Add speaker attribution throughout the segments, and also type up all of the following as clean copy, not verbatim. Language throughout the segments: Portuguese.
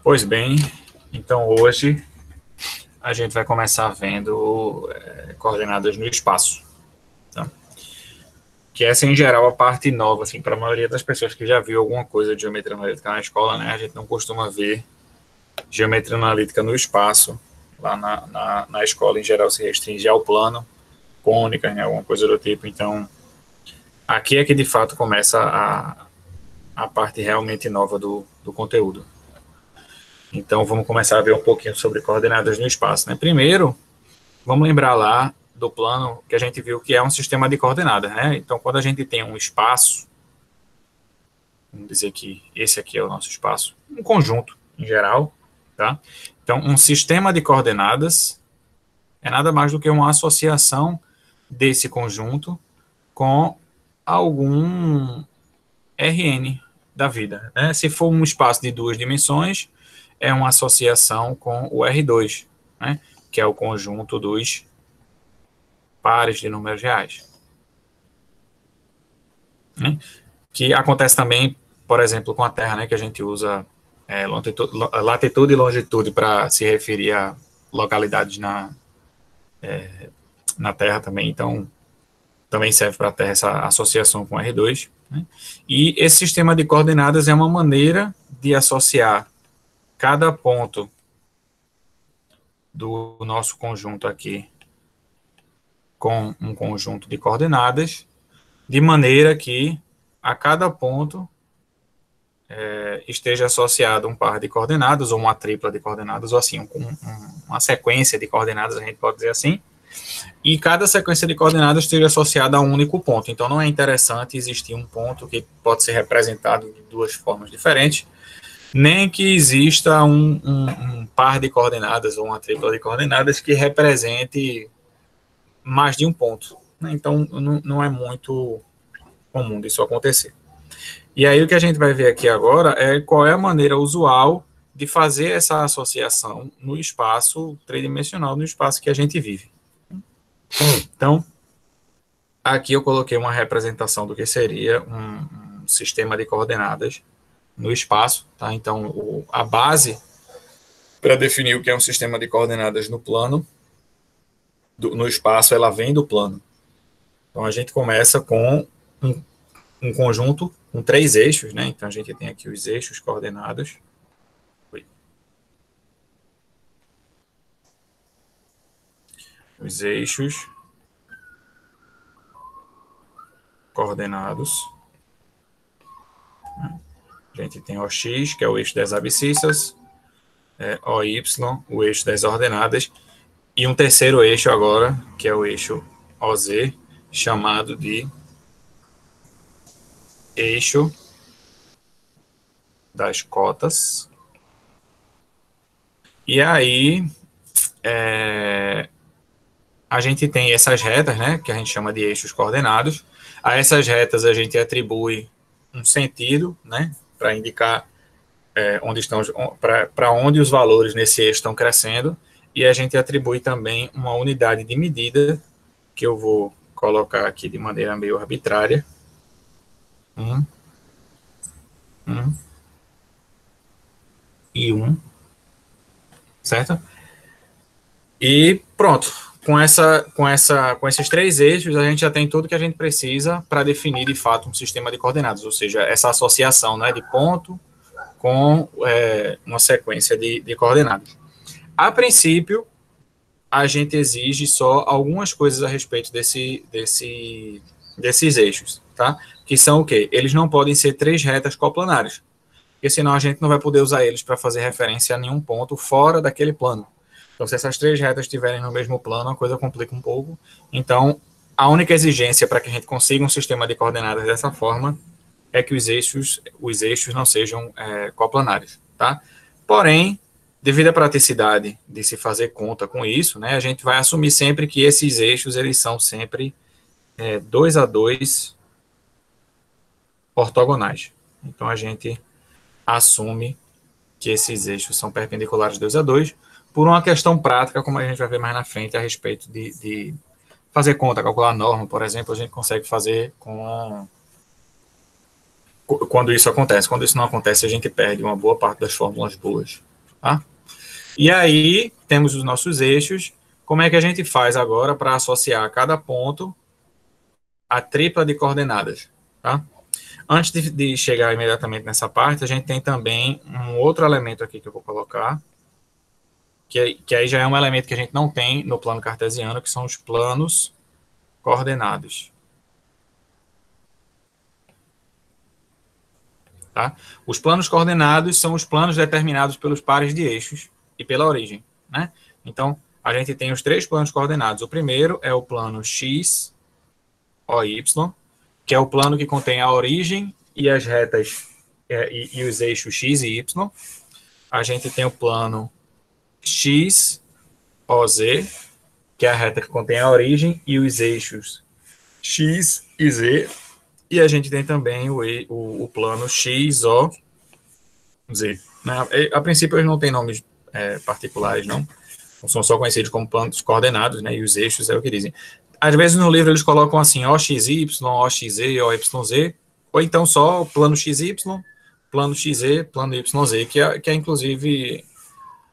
Speaker 1: Pois bem, então hoje a gente vai começar vendo coordenadas no espaço, tá? Que essa, em geral, a parte nova, assim, para a maioria das pessoas que já viu alguma coisa de geometria analítica na escola, né? A gente não costuma ver geometria analítica no espaço. Lá na escola, em geral, se restringe ao plano, cônicas, né? Alguma coisa do tipo. Então, aqui é que, de fato, começa a parte realmente nova do conteúdo. Então, vamos começar a ver um pouquinho sobre coordenadas no espaço, né? Primeiro, vamos lembrar lá do plano que a gente viu que é um sistema de coordenadas, né? Então, quando a gente tem um espaço, vamos dizer que esse aqui é o nosso espaço, um conjunto em geral, tá? Então, um sistema de coordenadas é nada mais do que uma associação desse conjunto com algum Rn da vida, né? Se for um espaço de duas dimensões, é uma associação com o R2, né? Que é o conjunto dos pares de números reais. Né? Que acontece também, por exemplo, com a Terra, né? Que a gente usa latitude e longitude para se referir a localidades na Terra também. Então, também serve para a Terra essa associação com R2. Né? E esse sistema de coordenadas é uma maneira de associar cada ponto do nosso conjunto aqui com um conjunto de coordenadas, de maneira que a cada ponto esteja associado um par de coordenadas, ou uma tripla de coordenadas, ou assim, uma sequência de coordenadas, a gente pode dizer assim, e cada sequência de coordenadas esteja associada a um único ponto. Então, não é interessante existir um ponto que pode ser representado de duas formas diferentes, nem que exista um par de coordenadas, ou uma tripla de coordenadas que represente mais de um ponto. Então, não é muito comum disso acontecer. E aí, o que a gente vai ver aqui agora é qual é a maneira usual de fazer essa associação no espaço tridimensional, no espaço que a gente vive. Então, aqui eu coloquei uma representação do que seria um sistema de coordenadas no espaço. Tá? Então, a base para definir o que é um sistema de coordenadas no plano, no espaço, ela vem do plano. Então, a gente começa com um conjunto com três eixos, né? Então, a gente tem aqui os eixos coordenados. Os eixos coordenados. A gente tem OX, que é o eixo das abscissas, OY, o eixo das ordenadas, e um terceiro eixo agora, que é o eixo OZ, chamado de eixo das cotas. E aí, a gente tem essas retas, né, que a gente chama de eixos coordenados. A essas retas a gente atribui um sentido, né, para indicar onde estão, para onde os valores nesse eixo estão crescendo, e a gente atribui também uma unidade de medida, que eu vou colocar aqui de maneira meio arbitrária. 1 e 1, certo? E pronto. Com esses três eixos, a gente já tem tudo que a gente precisa para definir, de fato, um sistema de coordenadas, ou seja, essa associação, né, de ponto com uma sequência de coordenadas. A princípio, a gente exige só algumas coisas a respeito desses eixos, tá? Que são o quê? Eles não podem ser três retas coplanares, porque senão a gente não vai poder usar eles para fazer referência a nenhum ponto fora daquele plano. Então, se essas três retas estiverem no mesmo plano, a coisa complica um pouco. Então, a única exigência para que a gente consiga um sistema de coordenadas dessa forma é que os eixos não sejam coplanares, tá? Porém, devido à praticidade de se fazer conta com isso, né, a gente vai assumir sempre que esses eixos eles são sempre 2 a 2 ortogonais. Então, a gente assume que esses eixos são perpendiculares 2 a 2, por uma questão prática, como a gente vai ver mais na frente, a respeito de fazer conta, calcular a norma, por exemplo, a gente consegue fazer quando isso acontece. Quando isso não acontece, a gente perde uma boa parte das fórmulas boas Tá? E aí, temos os nossos eixos. Como é que a gente faz agora para associar cada ponto à tripla de coordenadas? Tá? Antes de chegar imediatamente nessa parte, a gente tem também um outro elemento aqui que eu vou colocar, que aí já é um elemento que a gente não tem no plano cartesiano, que são os planos coordenados. Tá? Os planos coordenados são os planos determinados pelos pares de eixos e pela origem. Né? Então, a gente tem os três planos coordenados. O primeiro é o plano x, o, y, que é o plano que contém a origem e as retas e os eixos x e y. A gente tem o plano x, o, z, que é a reta que contém a origem e os eixos x e z. E a gente tem também o plano x, o, z. A princípio, eles não têm nomes particulares, não. São só conhecidos como planos coordenados, né? E os eixos é o que dizem. Às vezes no livro eles colocam assim OXY, OXZ, OYZ, ou então só plano XY, plano XZ, plano YZ, que é inclusive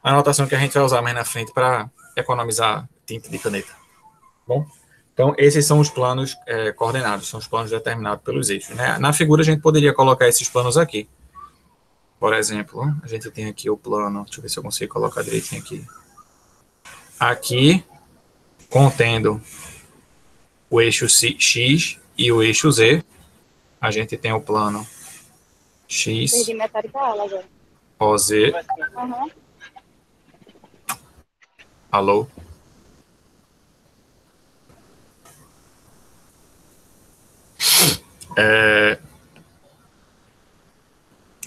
Speaker 1: a anotação que a gente vai usar mais na frente para economizar tinta de caneta. Bom, então esses são os planos coordenados, são os planos determinados pelos eixos. Né? Na figura a gente poderia colocar esses planos aqui. Por exemplo, a gente tem aqui o plano, deixa eu ver se eu consigo colocar direitinho aqui. Aqui, contendo o eixo x e o eixo z, a gente tem o plano x, OZ. Uhum. Alô?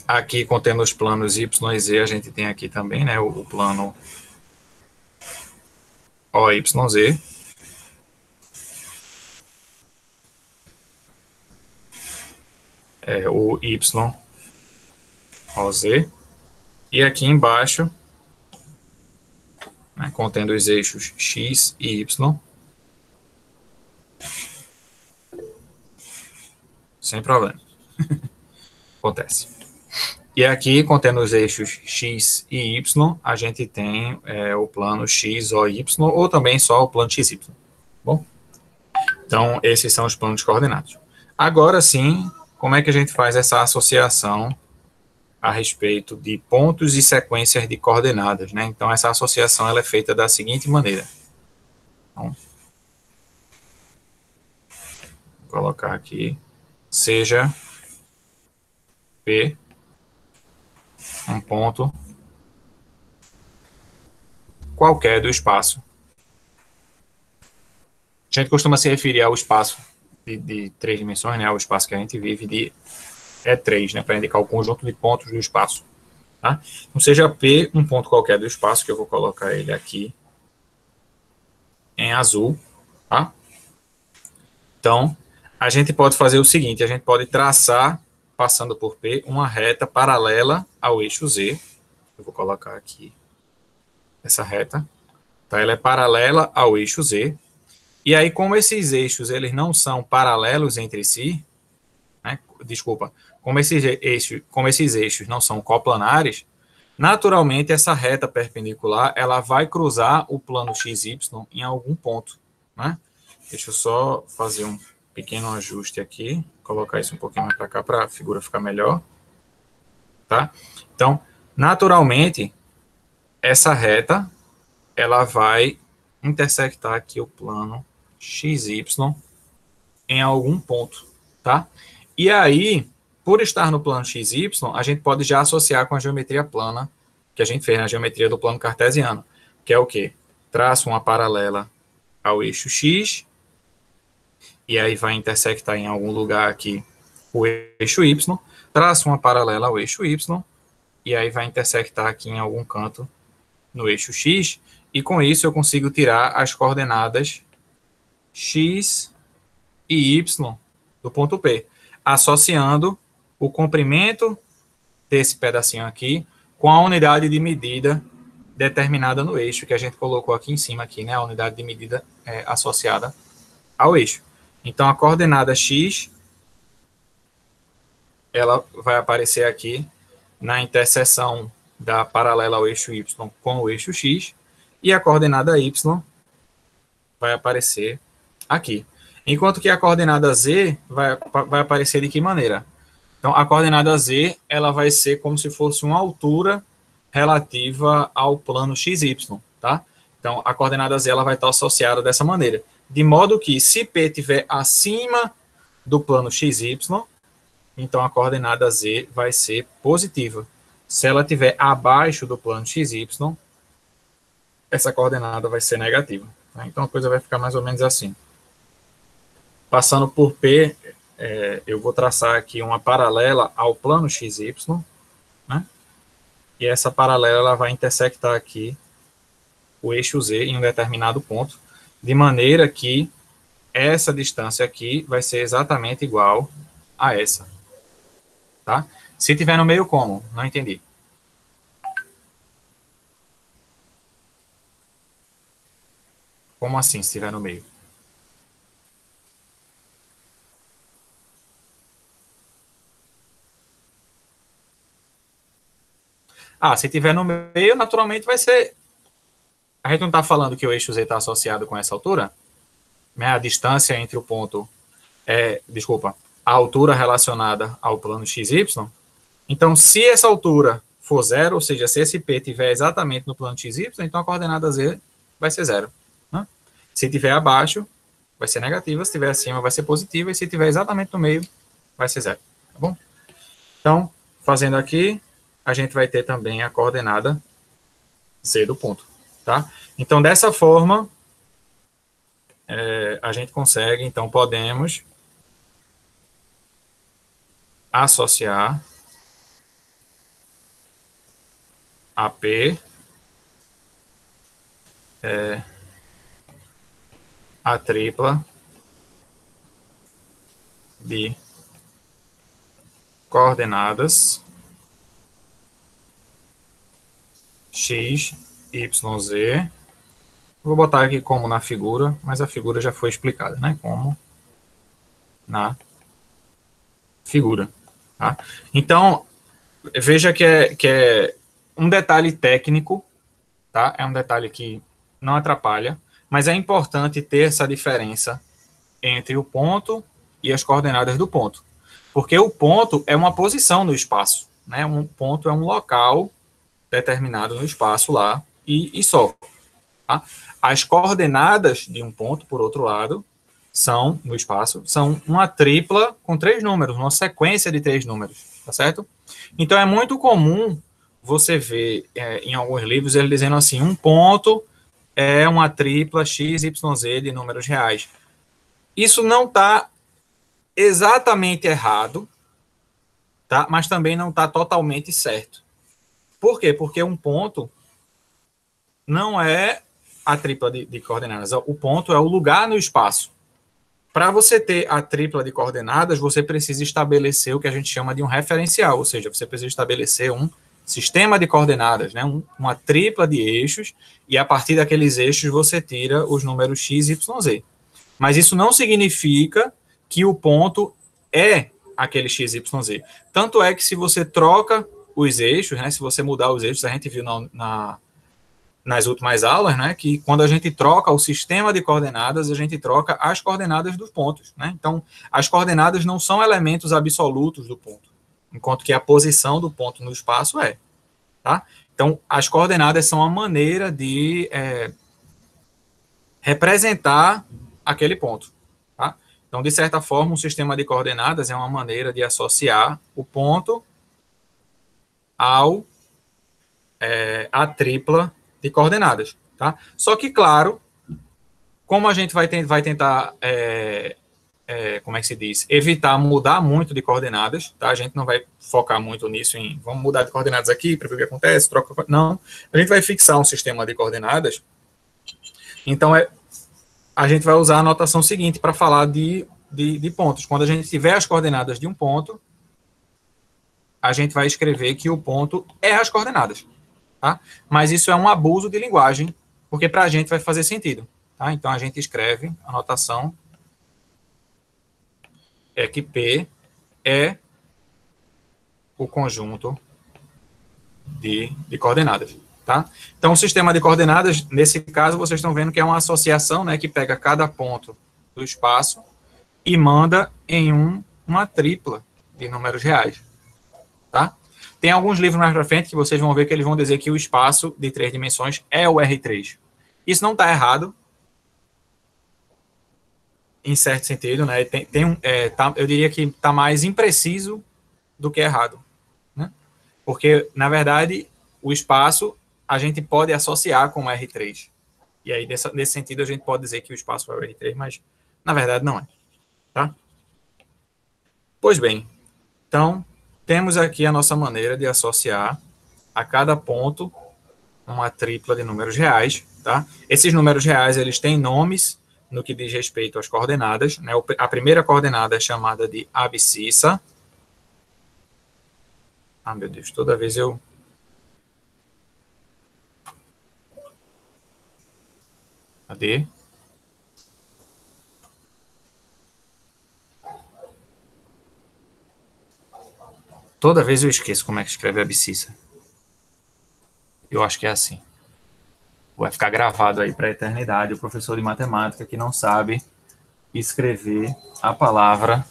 Speaker 1: Aqui, contendo os planos y e z, a gente tem aqui também, né, o plano OYZ. O YOZ. E aqui embaixo, né, contendo os eixos x e y. Sem problema. Acontece. E aqui, contendo os eixos x e y, a gente tem o plano x, o, y, ou também só o plano xy. Bom? Então, esses são os planos coordenados. Agora sim, como é que a gente faz essa associação a respeito de pontos e sequências de coordenadas, né? Então, essa associação ela é feita da seguinte maneira. Então, vou colocar aqui, seja P um ponto qualquer do espaço. A gente costuma se referir ao espaço de três dimensões, né? O espaço que a gente vive de 3, né? Para indicar o conjunto de pontos do espaço. Tá? Então, seja P um ponto qualquer do espaço, que eu vou colocar ele aqui em azul. Tá? Então, a gente pode fazer o seguinte, a gente pode traçar, passando por P, uma reta paralela ao eixo Z. Eu vou colocar aqui essa reta. Tá? Ela é paralela ao eixo Z. E aí, como esses eixos eles não são paralelos entre si, né? Desculpa, como esses eixos não são coplanares, naturalmente essa reta perpendicular ela vai cruzar o plano XY em algum ponto. Né? Deixa eu só fazer um pequeno ajuste aqui, colocar isso um pouquinho mais para cá para a figura ficar melhor. Tá? Então, naturalmente, essa reta ela vai intersectar aqui o plano XY em algum ponto, tá? E aí, por estar no plano XY, a gente pode já associar com a geometria plana que a gente fez na geometria do plano cartesiano, que é o quê? Traço uma paralela ao eixo X, e aí vai intersectar em algum lugar aqui o eixo Y, traço uma paralela ao eixo Y, e aí vai intersectar aqui em algum canto no eixo X, e com isso eu consigo tirar as coordenadas X e Y do ponto P, associando o comprimento desse pedacinho aqui com a unidade de medida determinada no eixo, que a gente colocou aqui em cima, aqui, né, a unidade de medida associada ao eixo. Então, a coordenada X, ela vai aparecer aqui na interseção da paralela ao eixo y com o eixo x, e a coordenada y vai aparecer aqui. Enquanto que a coordenada z vai aparecer de que maneira? Então, a coordenada z, ela vai ser como se fosse uma altura relativa ao plano xy, tá? Então, a coordenada z ela vai estar associada dessa maneira. De modo que, se P estiver acima do plano xy, então a coordenada z vai ser positiva. Se ela estiver abaixo do plano xy, essa coordenada vai ser negativa. Tá? Então, a coisa vai ficar mais ou menos assim. Passando por P, eu vou traçar aqui uma paralela ao plano XY, né? E essa paralela ela vai intersectar aqui o eixo Z em um determinado ponto, de maneira que essa distância aqui vai ser exatamente igual a essa. Tá? Se tiver no meio, como? Não entendi. Como assim, se tiver no meio? Se tiver no meio, naturalmente vai ser... A gente não está falando que o eixo Z está associado com essa altura? Né? A distância entre o ponto... a altura relacionada ao plano XY. Então, se essa altura for zero, ou seja, se esse P estiver exatamente no plano XY, então a coordenada Z vai ser zero. Né? Se estiver abaixo, vai ser negativa, se estiver acima, vai ser positiva, e se estiver exatamente no meio, vai ser zero. Tá bom? Então, fazendo aqui, a gente vai ter também a coordenada Z do ponto. Tá? Então, dessa forma, a gente consegue, então, podemos associar a P a tripla de coordenadas x, y, z. Vou botar aqui como na figura, mas a figura já foi explicada, né? Como na figura. Tá? Então, veja que é um detalhe técnico, tá? É um detalhe que não atrapalha, mas é importante ter essa diferença entre o ponto e as coordenadas do ponto. Porque o ponto é uma posição no espaço, né? Um ponto é um local determinado no espaço lá e só. Tá? As coordenadas de um ponto, por outro lado, são, no espaço, são uma tripla com 3 números, uma sequência de 3 números, tá certo? Então, é muito comum você ver em alguns livros ele dizendo assim, um ponto é uma tripla x, y, z de números reais. Isso não está exatamente errado, tá? Mas também não está totalmente certo. Por quê? Porque um ponto não é a tripla de coordenadas. O ponto é o lugar no espaço. Para você ter a tripla de coordenadas, você precisa estabelecer o que a gente chama de um referencial, ou seja, você precisa estabelecer um sistema de coordenadas, né? Uma tripla de eixos, e a partir daqueles eixos você tira os números x, y, z. Mas isso não significa que o ponto é aquele x, y, z. Tanto é que se você troca os eixos, né? Se você mudar os eixos, a gente viu nas últimas aulas, né, que quando a gente troca o sistema de coordenadas, a gente troca as coordenadas dos pontos, né? Então, as coordenadas não são elementos absolutos do ponto, enquanto que a posição do ponto no espaço é, tá? Então, as coordenadas são a maneira de representar aquele ponto, tá? Então, de certa forma, um sistema de coordenadas é uma maneira de associar o ponto à tripla de coordenadas, tá? Só que, claro, como a gente vai tentar, como é que se diz, evitar mudar muito de coordenadas, tá? A gente não vai focar muito nisso vamos mudar de coordenadas aqui para ver o que acontece, troca... Não, a gente vai fixar um sistema de coordenadas, então a gente vai usar a notação seguinte para falar de pontos. Quando a gente tiver as coordenadas de um ponto, a gente vai escrever que o ponto é as coordenadas. Tá? Mas isso é um abuso de linguagem, porque para a gente vai fazer sentido. Tá? Então, a gente escreve, a notação que P é o conjunto de coordenadas, tá? Então, o sistema de coordenadas, nesse caso, vocês estão vendo que é uma associação, né, que pega cada ponto do espaço e manda em uma tripla de números reais, tá? Tem alguns livros mais para frente que vocês vão ver que eles vão dizer que o espaço de 3 dimensões é o R3. Isso não está errado, em certo sentido, né? Eu diria que está mais impreciso do que errado, né? Porque, na verdade, o espaço a gente pode associar com o R3. E aí, nesse sentido, a gente pode dizer que o espaço é o R3, mas, na verdade, não é, tá? Pois bem, então, temos aqui a nossa maneira de associar a cada ponto uma tripla de números reais, tá? Esses números reais, eles têm nomes no que diz respeito às coordenadas, né? A primeira coordenada é chamada de abscissa. Ah, meu Deus, toda vez eu... Cadê? Toda vez eu esqueço como é que escreve abscissa. Eu acho que é assim. Vai ficar gravado aí para a eternidade o professor de matemática que não sabe escrever a palavra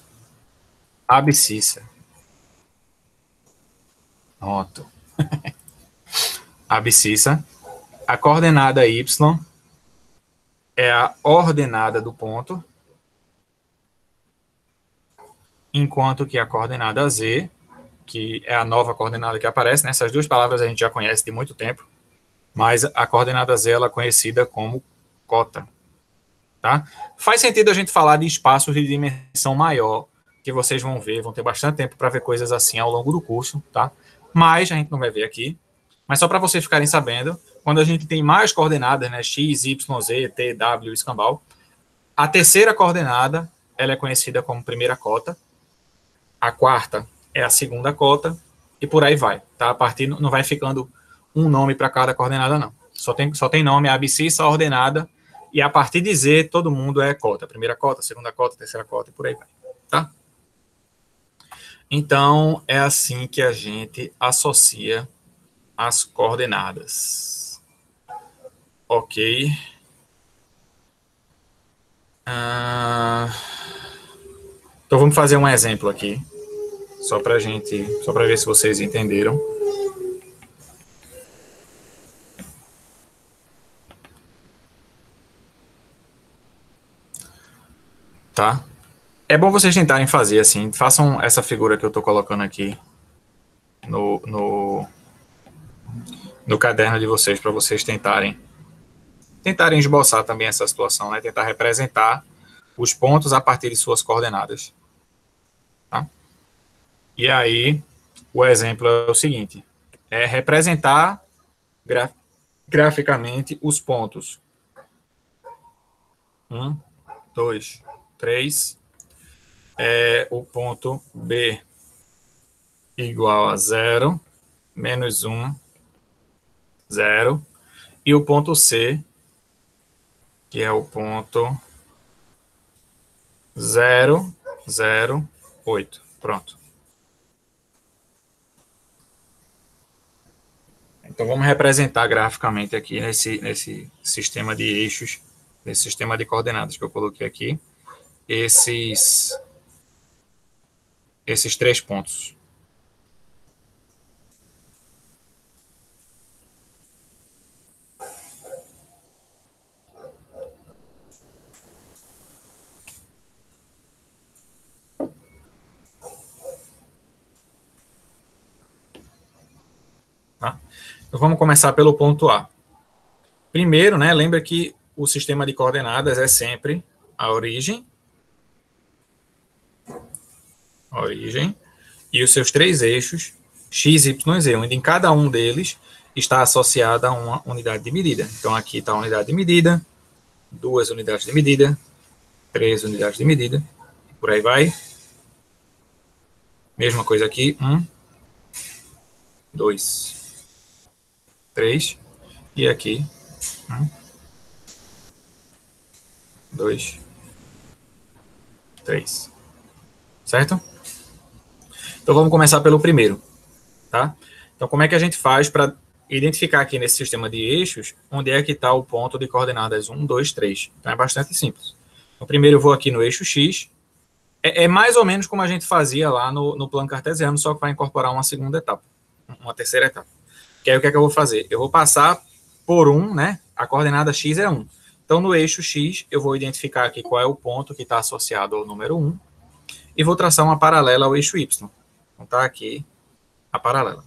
Speaker 1: abscissa. Pronto. Abscissa. A coordenada y é a ordenada do ponto, enquanto que a coordenada z, que é a nova coordenada que aparece, né? Essas duas palavras a gente já conhece de muito tempo, mas a coordenada z ela é conhecida como cota, tá? Faz sentido a gente falar de espaços de dimensão maior, que vocês vão ver, vão ter bastante tempo para ver coisas assim ao longo do curso, tá? Mas a gente não vai ver aqui. Mas só para vocês ficarem sabendo, quando a gente tem mais coordenadas, né, x, y, z, t, w, escambau, a terceira coordenada ela é conhecida como primeira cota, a quarta é a segunda cota, e por aí vai, tá? A partir não vai ficando um nome para cada coordenada, não. Só tem nome, a abscissa, a ordenada, e a partir de z, todo mundo é cota. Primeira cota, segunda cota, terceira cota, e por aí vai, tá? Então, é assim que a gente associa as coordenadas. Ok. Então, vamos fazer um exemplo aqui, só para ver se vocês entenderam. Tá? É bom vocês tentarem fazer assim, façam essa figura que eu estou colocando aqui no caderno de vocês, para vocês tentarem esboçar também essa situação, né? Tentar representar os pontos a partir de suas coordenadas. Tá? E aí, o exemplo é o seguinte, é representar graficamente os pontos 1, 2, 3, o ponto B igual a 0, menos 1, 0, e o ponto C, que é o ponto 0, 0, 8. Pronto. Então, vamos representar graficamente aqui nesse sistema de eixos, nesse sistema de coordenadas que eu coloquei aqui, esses 3 pontos. Tá? Então, vamos começar pelo ponto A. Primeiro, né, lembra que o sistema de coordenadas é sempre a origem, e os seus 3 eixos, x, y e z, onde em cada um deles está associada a uma unidade de medida. Então, aqui está a unidade de medida, 2 unidades de medida, 3 unidades de medida, por aí vai. Mesma coisa aqui, 1, 2, 3, e aqui, 1, 2, 3. Certo? Então, vamos começar pelo primeiro, tá? Então, como é que a gente faz para identificar aqui nesse sistema de eixos onde é que está o ponto de coordenadas 1, 2, 3? Então, é bastante simples. Então, primeiro eu vou aqui no eixo X. É mais ou menos como a gente fazia lá no plano cartesiano, só que vai incorporar uma segunda etapa, uma terceira etapa. Que aí o que é que eu vou fazer? Eu vou passar por 1, né? A coordenada X é 1. Então, no eixo X, eu vou identificar aqui qual é o ponto que está associado ao número 1 e vou traçar uma paralela ao eixo Y. Então, está aqui a paralela.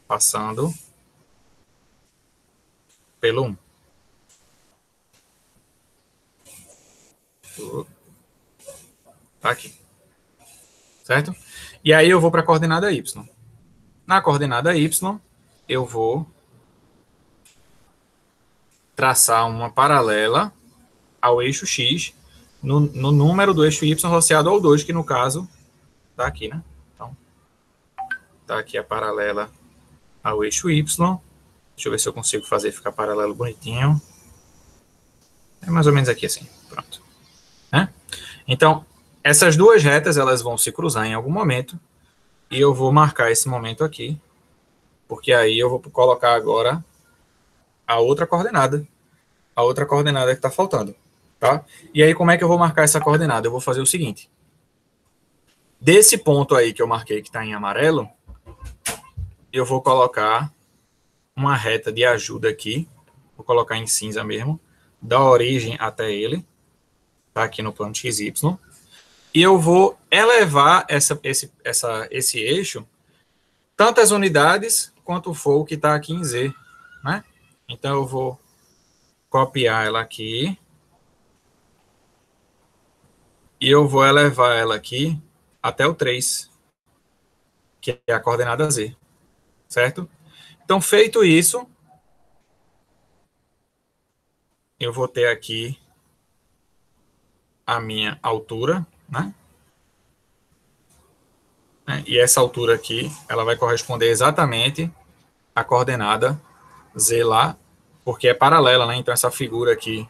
Speaker 1: Passando pelo 1. Tá aqui. Certo? E aí eu vou para a coordenada Y. Na coordenada Y, eu vou traçar uma paralela ao eixo X no número do eixo Y associado ao 2, que no caso tá aqui, né? Então, tá aqui a paralela ao eixo Y. Deixa eu ver se eu consigo fazer ficar paralelo bonitinho. É mais ou menos aqui assim. Pronto. Né? Então, essas duas retas elas vão se cruzar em algum momento e eu vou marcar esse momento aqui, porque aí eu vou colocar agora a outra coordenada que está faltando, tá? E aí como é que eu vou marcar essa coordenada? Eu vou fazer o seguinte: desse ponto aí que eu marquei que está em amarelo, eu vou colocar uma reta de ajuda aqui, vou colocar em cinza mesmo, da origem até ele, tá aqui no plano XY. E eu vou elevar esse eixo tantas unidades quanto for o que está aqui em Z, né? Então, eu vou copiar ela aqui e eu vou elevar ela aqui até o 3, que é a coordenada Z, certo? Então, feito isso, eu vou ter aqui a minha altura, né? E essa altura aqui, ela vai corresponder exatamente à coordenada Z lá, porque é paralela, né? Então, essa figura aqui,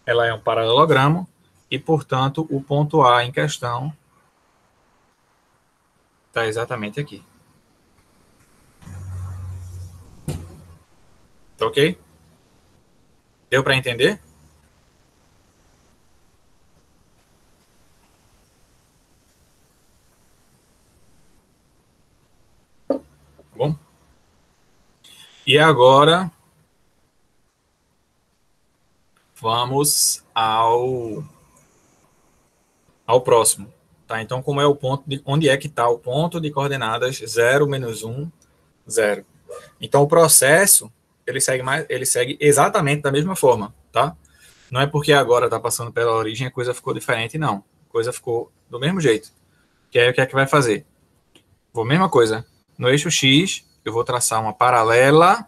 Speaker 1: ela é um paralelogramo, e, portanto, o ponto A em questão está exatamente aqui. Tá ok? Deu para entender? Bom. E agora vamos ao próximo. Tá? Então, como é o ponto onde é que está o ponto de coordenadas 0, menos 1, 0. Então, o processo ele segue exatamente da mesma forma, tá? Não é porque agora está passando pela origem a coisa ficou diferente, não. A coisa ficou do mesmo jeito. Que aí o que é que vai fazer? Vou mesma coisa. No eixo X, eu vou traçar uma paralela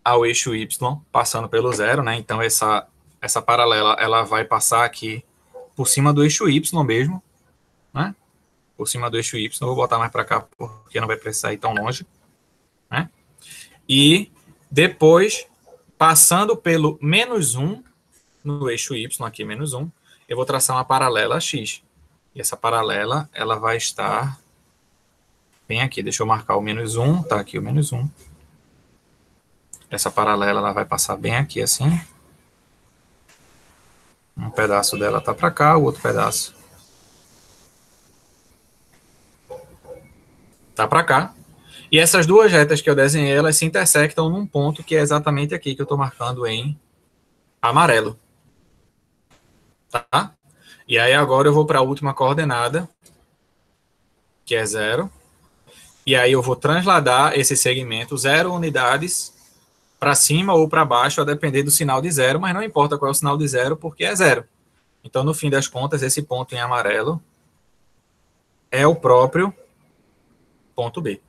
Speaker 1: ao eixo Y, passando pelo 0, né? Então, essa paralela, ela vai passar aqui por cima do eixo Y mesmo, né? Por cima do eixo Y, eu vou botar mais para cá, porque não vai precisar ir tão longe, né? E depois, passando pelo menos 1, no eixo Y, aqui menos 1, eu vou traçar uma paralela a X. E essa paralela, ela vai estar bem aqui. Deixa eu marcar o menos 1, tá aqui o menos 1. Essa paralela, ela vai passar bem aqui, assim. Um pedaço dela tá para cá, o outro pedaço tá para cá. E essas duas retas que eu desenhei, elas se intersectam num ponto que é exatamente aqui, que eu estou marcando em amarelo. Tá? E aí agora eu vou para a última coordenada, que é 0. E aí eu vou transladar esse segmento 0 unidades para cima ou para baixo, a depender do sinal de 0, mas não importa qual é o sinal de 0, porque é 0. Então, no fim das contas, esse ponto em amarelo é o próprio ponto B.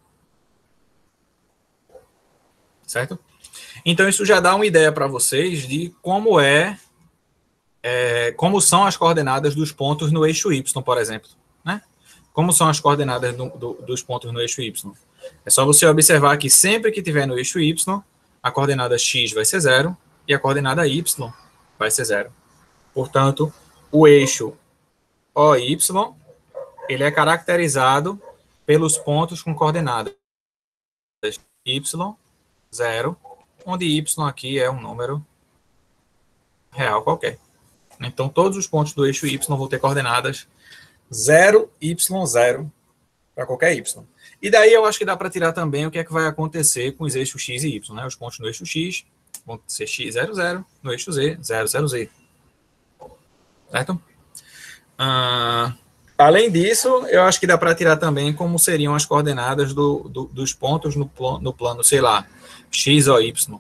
Speaker 1: Certo? Então, isso já dá uma ideia para vocês de como como são as coordenadas dos pontos no eixo Y, por exemplo. Né? Como são as coordenadas dos pontos no eixo Y? É só você observar que sempre que tiver no eixo Y, a coordenada X vai ser 0 e a coordenada Y vai ser 0. Portanto, o eixo OY, ele é caracterizado pelos pontos com coordenadas y, 0, onde y aqui é um número real qualquer. Então, todos os pontos do eixo y vão ter coordenadas 0, y0 para qualquer y. E daí eu acho que dá para tirar também o que é que vai acontecer com os eixos x e y. Né? Os pontos no eixo x vão ser x, 0, 0, no eixo z, 0, 0, z. Certo? Além disso, eu acho que dá para tirar também como seriam as coordenadas dos pontos no plano, sei lá, x ou y.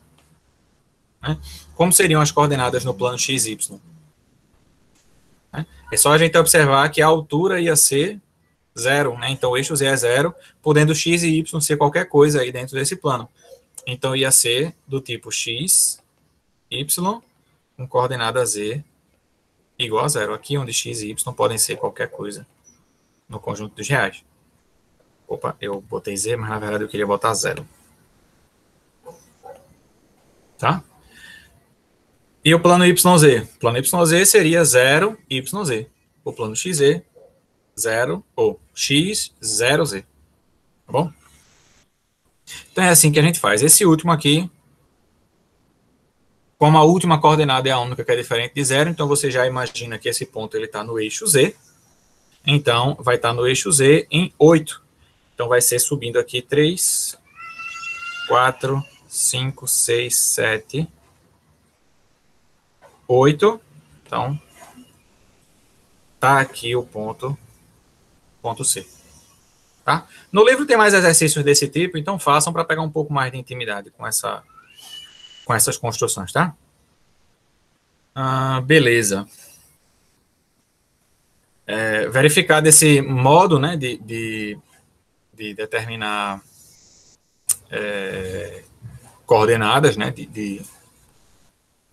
Speaker 1: Né? Como seriam as coordenadas no plano x e y? Né? É só a gente observar que a altura ia ser 0, né? Então o eixo z é 0, podendo x e y ser qualquer coisa aí dentro desse plano. Então ia ser do tipo x, y, com coordenada z igual a 0. Aqui onde x e y podem ser qualquer coisa no conjunto dos reais. Opa, eu botei z, mas na verdade eu queria botar 0. Tá? E o plano YZ? O plano YZ seria 0, YZ. O plano XZ, 0, ou X, 0Z. Tá bom? Então é assim que a gente faz. Esse último aqui, como a última coordenada é a única que é diferente de 0, então você já imagina que esse ponto está no eixo Z. Então, vai estar no eixo Z em 8. Então, vai ser subindo aqui 3, 4, 5, 6, 7, 8. Então, tá aqui o ponto C. Tá? No livro tem mais exercícios desse tipo, então façam para pegar um pouco mais de intimidade com essas construções, tá? Beleza. Verificar desse modo, né, de determinar coordenadas, né,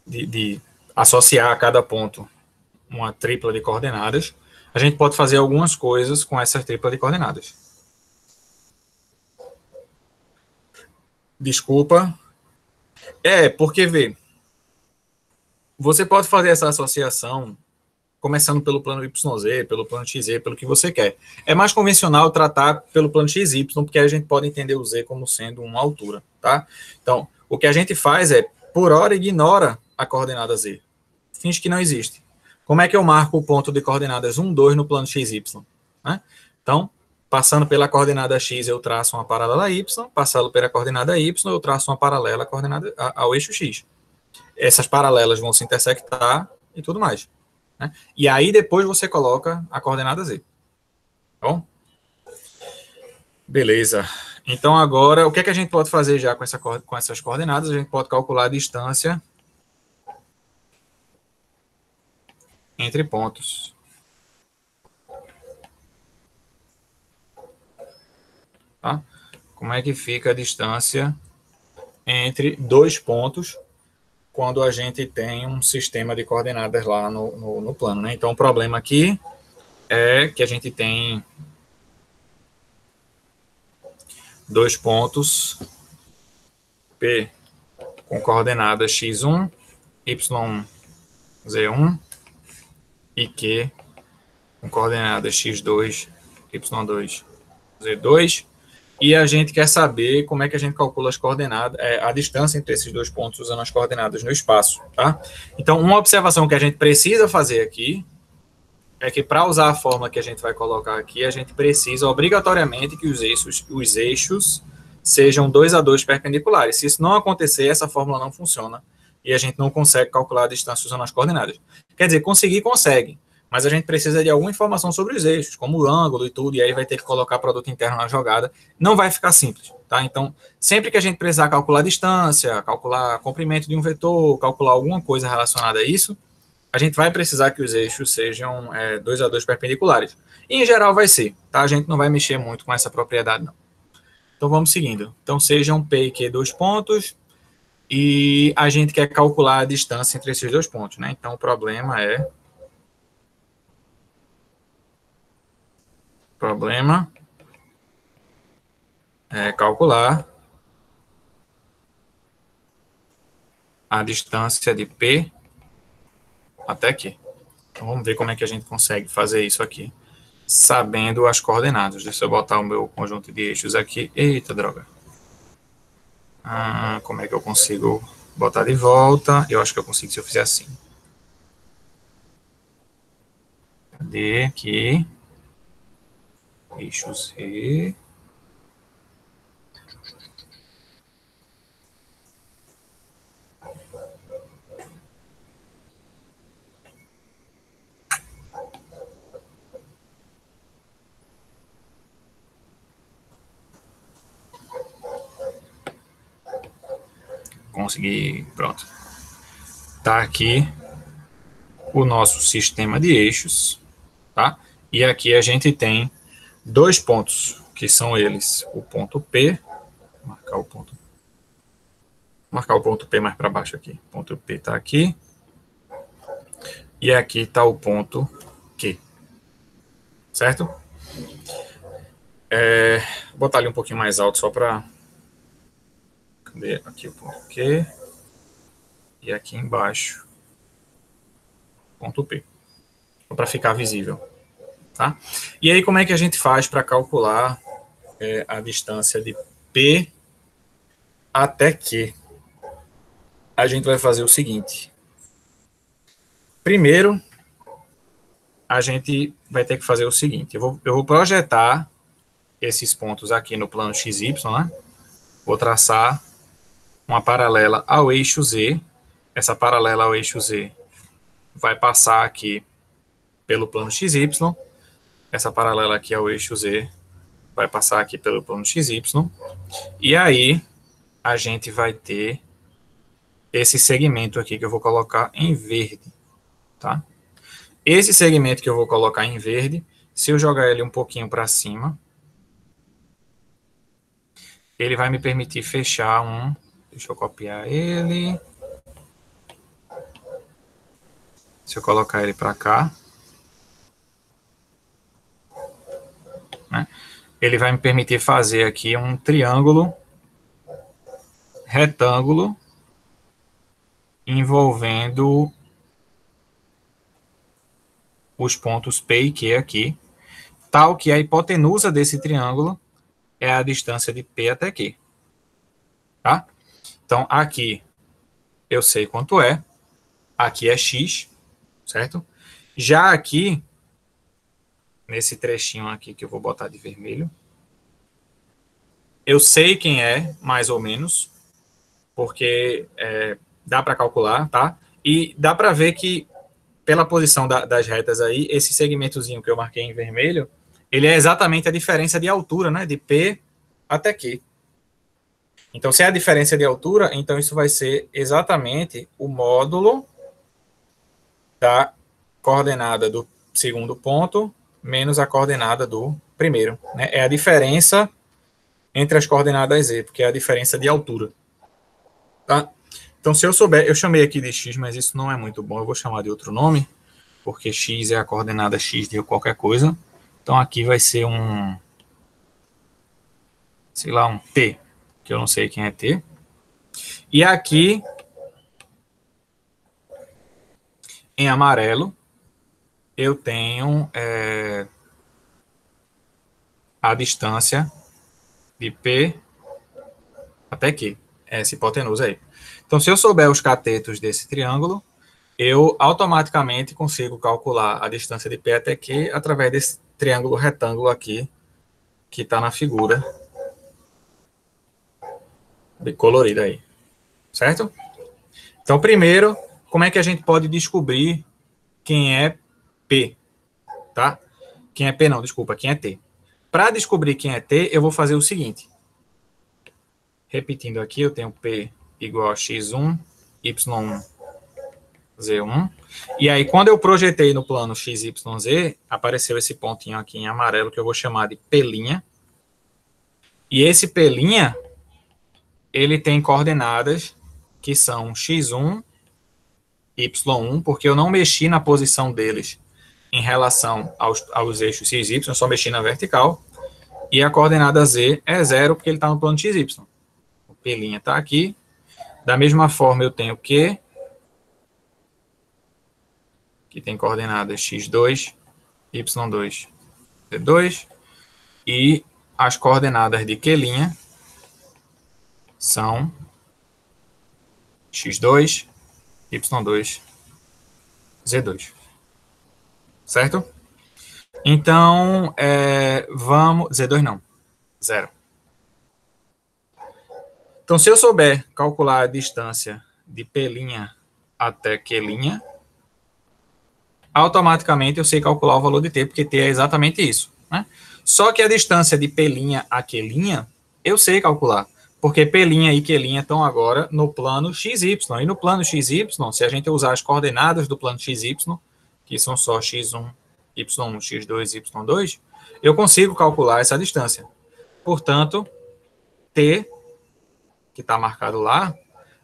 Speaker 1: de associar a cada ponto uma tripla de coordenadas, a gente pode fazer algumas coisas com essa tripla de coordenadas. Desculpa. Porque, vê, você pode fazer essa associação começando pelo plano YZ, pelo plano XZ, pelo que você quer. É mais convencional tratar pelo plano XY, porque a gente pode entender o Z como sendo uma altura, tá? Então, o que a gente faz é, por hora, ignora a coordenada Z. Finge que não existe. Como é que eu marco o ponto de coordenadas 1, 2 no plano XY? Né? Então, passando pela coordenada X, eu traço uma paralela a Y, passando pela coordenada Y, eu traço uma paralela ao eixo X. Essas paralelas vão se intersectar e tudo mais. Né? E aí depois você coloca a coordenada Z. Tá bom? Beleza. Então agora, o que é que a gente pode fazer já com essas coordenadas? A gente pode calcular a distância entre pontos. Tá? Como é que fica a distância entre dois pontos quando a gente tem um sistema de coordenadas lá no plano, né? Então, o problema aqui é que a gente tem dois pontos P com coordenadas x1, y1, z1 e Q com coordenadas x2, y2, z2. E a gente quer saber como é que a gente calcula as coordenadas, a distância entre esses dois pontos usando as coordenadas no espaço, tá? Então, uma observação que a gente precisa fazer aqui é que para usar a fórmula que a gente vai colocar aqui, a gente precisa obrigatoriamente que os eixos sejam 2 a 2 perpendiculares. Se isso não acontecer, essa fórmula não funciona e a gente não consegue calcular a distância usando as coordenadas. Quer dizer, consegue, mas a gente precisa de alguma informação sobre os eixos, como o ângulo e tudo, e aí vai ter que colocar produto interno na jogada. Não vai ficar simples, tá? Então, sempre que a gente precisar calcular a distância, calcular comprimento de um vetor, calcular alguma coisa relacionada a isso, a gente vai precisar que os eixos sejam 2 a 2 perpendiculares. E, em geral, vai ser, tá? A gente não vai mexer muito com essa propriedade, não. Então, vamos seguindo. Então, sejam P e Q dois pontos, e a gente quer calcular a distância entre esses dois pontos, né? Então, o problema é calcular a distância de P até Q. Então, vamos ver como é que a gente consegue fazer isso aqui. sabendo as coordenadas. Deixa eu botar o meu conjunto de eixos aqui. Eita, droga. Como é que eu consigo botar de volta? Eu acho que eu consigo se eu fizer assim. Cadê aqui? Eixo Z. Consegui, pronto. Tá aqui o nosso sistema de eixos, tá? E aqui a gente tem dois pontos, que são eles, o ponto P, marcar o ponto P mais para baixo aqui. O ponto P está aqui. E aqui está o ponto Q. Certo? Vou botar ali um pouquinho mais alto só para... Cadê? Aqui o ponto Q. E aqui embaixo, ponto P. Para ficar visível. Tá? E aí, como é que a gente faz para calcular a distância de P até Q? A gente vai fazer o seguinte. Primeiro, a gente vai ter que fazer o seguinte. Eu vou projetar esses pontos aqui no plano XY, né? Vou traçar uma paralela ao eixo Z. Essa paralela ao eixo Z vai passar aqui pelo plano XY. Essa paralela aqui ao eixo Z vai passar aqui pelo plano XY. E aí, a gente vai ter esse segmento aqui que eu vou colocar em verde, tá? Esse segmento que eu vou colocar em verde, se eu jogar ele um pouquinho para cima, ele vai me permitir fechar um... Deixa eu copiar ele. Se eu colocar ele para cá, né, ele vai me permitir fazer aqui um triângulo retângulo envolvendo os pontos P e Q aqui, tal que a hipotenusa desse triângulo é a distância de P até Q. Tá? Então, aqui eu sei quanto é. Aqui é X, certo? Já aqui, nesse trechinho aqui que eu vou botar de vermelho, eu sei quem é, mais ou menos, porque dá para calcular, tá? E dá para ver que, pela posição das retas aí, esse segmentozinho que eu marquei em vermelho, ele é exatamente a diferença de altura, né? De P até Q. Então, se é a diferença de altura, então isso vai ser exatamente o módulo da coordenada do segundo ponto menos a coordenada do primeiro, né? É a diferença entre as coordenadas Z, porque é a diferença de altura. Tá? Então, se eu souber, eu chamei aqui de X, mas isso não é muito bom, eu vou chamar de outro nome, porque X é a coordenada X de qualquer coisa. Então, aqui vai ser um, sei lá, um T, que eu não sei quem é T. E aqui, em amarelo, eu tenho a distância de P até Q, essa hipotenusa aí. Então, se eu souber os catetos desse triângulo, eu automaticamente consigo calcular a distância de P até Q através desse triângulo retângulo aqui, que está na figura colorida aí, certo? Então, primeiro, como é que a gente pode descobrir quem é P, tá? Quem é P não, desculpa, quem é T. Para descobrir quem é T, eu vou fazer o seguinte. Repetindo aqui, eu tenho P igual a x1, y1, z1. E aí, quando eu projetei no plano x, y, z, apareceu esse pontinho aqui em amarelo que eu vou chamar de P'. E esse P', ele tem coordenadas que são x1, y1, porque eu não mexi na posição deles em relação aos eixos x, y, eu só mexi na vertical. E a coordenada z é 0, porque ele está no plano x, y. O P' está aqui. Da mesma forma, eu tenho Q, que tem coordenadas x2, y2 Z2, e as coordenadas de Q' são x2, y2, z2. Certo? Então, vamos... Z2 não, 0. Então, se eu souber calcular a distância de P' até Q', automaticamente eu sei calcular o valor de T, porque T é exatamente isso, né? Só que a distância de P' a Q' eu sei calcular, porque P' e Q' estão agora no plano XY, e no plano XY, se a gente usar as coordenadas do plano XY, que são só x1, y1, x2, y2, eu consigo calcular essa distância. Portanto, T, que está marcado lá,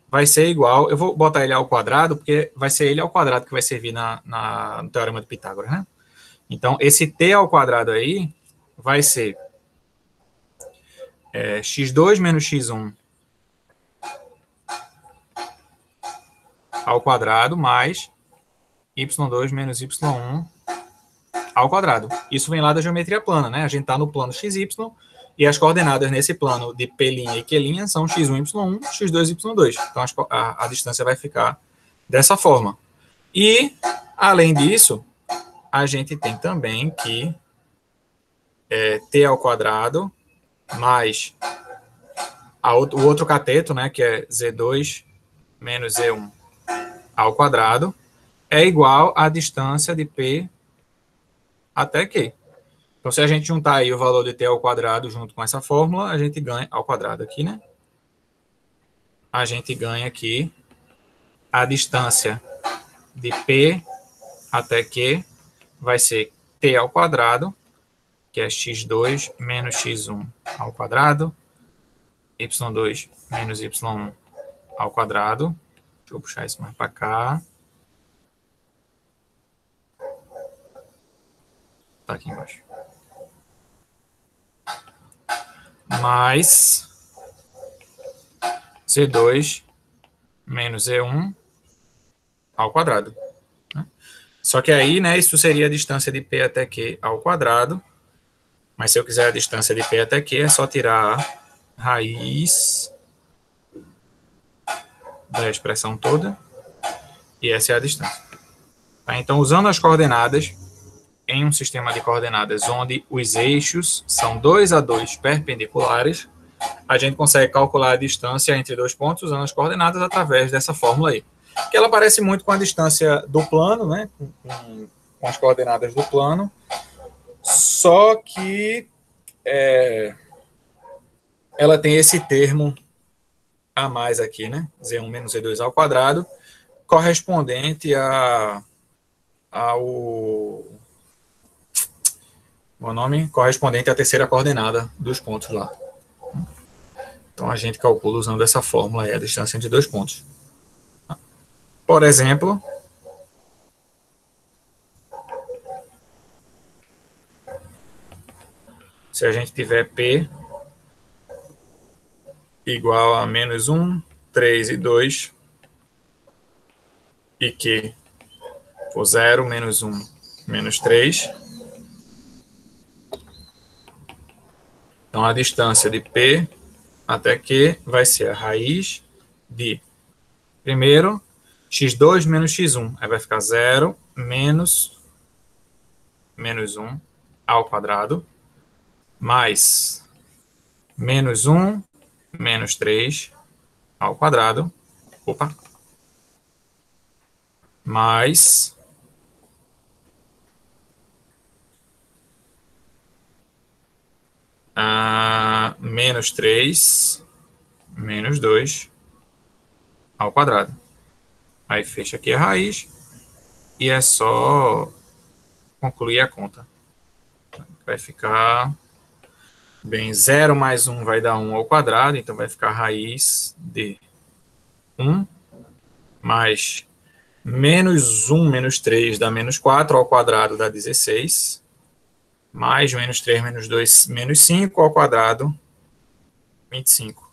Speaker 1: vai ser igual, eu vou botar ele ao quadrado, porque vai ser ele ao quadrado que vai servir no Teorema de Pitágoras, né? Então, esse T ao quadrado aí vai ser x2 menos x1 ao quadrado mais y2 menos y1 ao quadrado. Isso vem lá da geometria plana, né? A gente está no plano XY e as coordenadas nesse plano de P' e Q' são x1, y1, x2, y2. Então, a distância vai ficar dessa forma. E, além disso, a gente tem também que T ao quadrado mais o outro cateto, né, que é Z2 menos Z1 ao quadrado, é igual à distância de P até Q. Então, se a gente juntar aí o valor de T ao quadrado junto com essa fórmula, a gente ganha ao quadrado aqui, né? A gente ganha aqui a distância de P até Q vai ser T ao quadrado, que é x2 menos x1 ao quadrado, y2 menos y1 ao quadrado. Deixa eu puxar isso mais para cá. Tá aqui embaixo. Mais Z2 menos Z1 ao quadrado. Só que aí, né, isso seria a distância de P até Q ao quadrado. Mas se eu quiser a distância de P até Q, é só tirar a raiz da expressão toda. E essa é a distância. Tá? Então, usando as coordenadas, em um sistema de coordenadas onde os eixos são 2 a 2 perpendiculares, a gente consegue calcular a distância entre dois pontos usando as coordenadas através dessa fórmula aí. Que ela parece muito com a distância do plano, né? Com as coordenadas do plano. Só que ela tem esse termo a mais aqui, né? Z1 menos Z2 ao quadrado, correspondente correspondente à terceira coordenada dos pontos lá. Então, a gente calcula usando essa fórmula aí, a distância entre dois pontos. Por exemplo, se a gente tiver P igual a menos 1, 3 e 2, e Q for 0, menos 1, menos 3, então a distância de P até Q vai ser a raiz de, primeiro, x2 menos x1, aí vai ficar 0 menos 1 ao quadrado, mais menos 1 menos 3 ao quadrado, mais menos 3 menos 2 ao quadrado. Aí fecha aqui a raiz e é só concluir a conta. Vai ficar, bem, 0 mais 1 vai dar 1 ao quadrado, então vai ficar a raiz de 1 mais menos 1 menos 3 dá menos 4 ao quadrado dá 16, mais menos 3 menos 2 menos 5 ao quadrado, 25.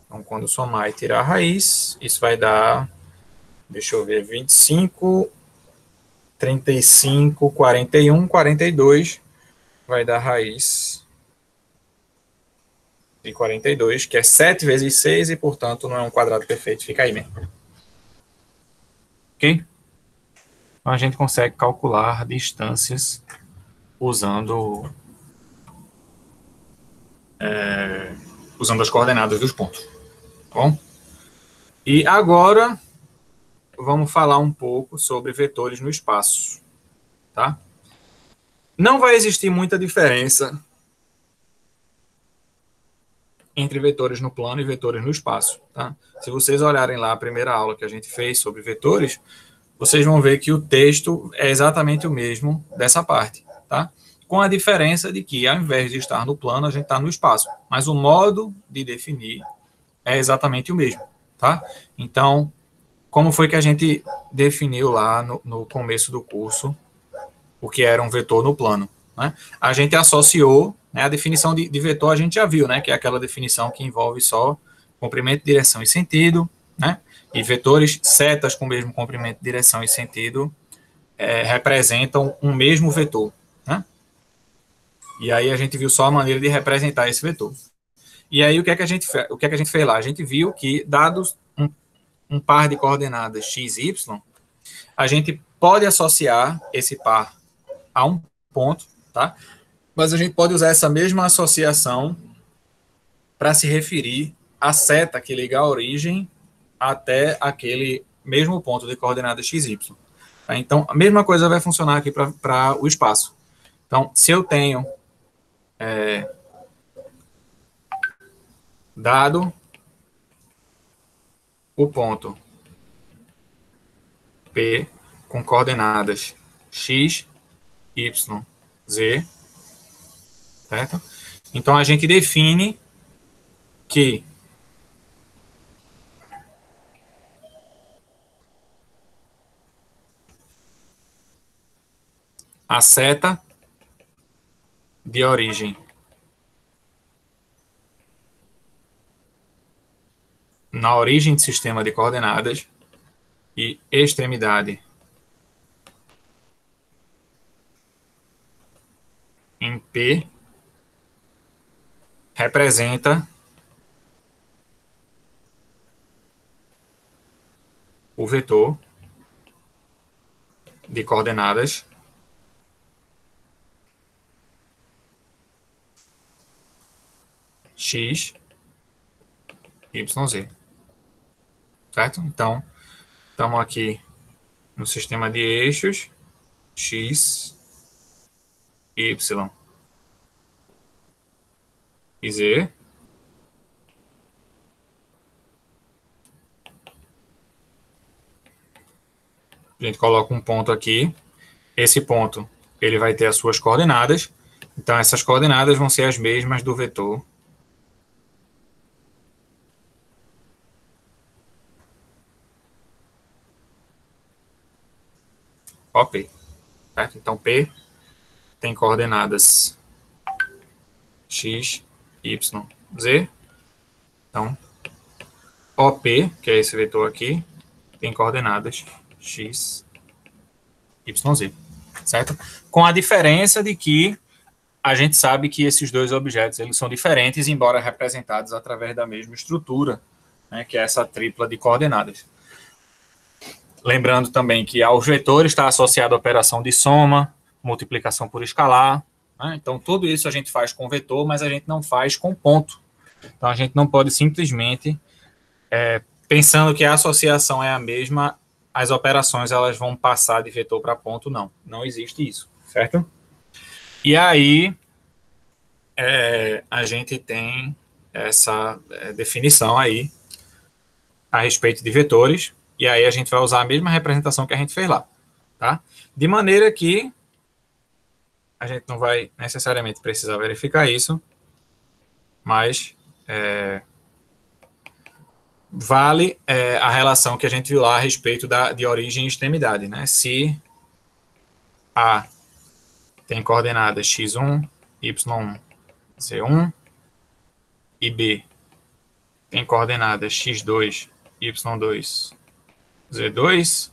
Speaker 1: Então, quando somar e tirar a raiz, isso vai dar, deixa eu ver, 25, 35, 41, 42, vai dar raiz de 42, que é 7 vezes 6 e, portanto, não é um quadrado perfeito. Fica aí mesmo. Ok? Então, a gente consegue calcular distâncias usando, usando as coordenadas dos pontos. Tá bom? E agora, vamos falar um pouco sobre vetores no espaço. Tá? Não vai existir muita diferença entre vetores no plano e vetores no espaço. Tá? Se vocês olharem lá a primeira aula que a gente fez sobre vetores, vocês vão ver que o texto é exatamente o mesmo dessa parte, tá? Com a diferença de que, ao invés de estar no plano, a gente está no espaço. Mas o modo de definir é exatamente o mesmo, tá? Então, como foi que a gente definiu lá no começo do curso o que era um vetor no plano? Né? A gente associou, né, a definição de vetor a gente já viu, né, que é aquela definição que envolve só comprimento, direção e sentido, né? E vetores, setas com o mesmo comprimento, direção e sentido representam um mesmo vetor, né? E aí a gente viu só a maneira de representar esse vetor. E aí o que é que a gente fez lá? A gente viu que dados um par de coordenadas x, y, a gente pode associar esse par a um ponto, tá? Mas a gente pode usar essa mesma associação para se referir à seta que liga a origem até aquele mesmo ponto de coordenada xy. Tá? Então, a mesma coisa vai funcionar aqui para o espaço. Então, se eu tenho dado o ponto P com coordenadas x, y, z, certo? Então, a gente define que a seta de origem na origem do sistema de coordenadas e extremidade em P representa o vetor de coordenadas x, y, z. Certo? Então, estamos aqui no sistema de eixos x, y e z. A gente coloca um ponto aqui. Esse ponto ele vai ter as suas coordenadas. Então, essas coordenadas vão ser as mesmas do vetor OP. Certo? Então, P tem coordenadas x, y, z. Então, OP, que é esse vetor aqui, tem coordenadas x, y, z. Certo? Com a diferença de que a gente sabe que esses dois objetos eles são diferentes, embora representados através da mesma estrutura, né, que é essa tripla de coordenadas. Lembrando também que aos vetores está associada a operação de soma, multiplicação por escalar. Né? Então, tudo isso a gente faz com vetor, mas a gente não faz com ponto. Então, a gente não pode simplesmente, pensando que a associação é a mesma, as operações elas vão passar de vetor para ponto, não. Não existe isso, certo? E aí, a gente tem essa definição aí a respeito de vetores, e aí a gente vai usar a mesma representação que a gente fez lá, tá? De maneira que a gente não vai necessariamente precisar verificar isso, mas vale a relação que a gente viu lá a respeito de origem e extremidade, né? Se A tem coordenadas x1, y1, z1, e B tem coordenadas x2, y2, z2,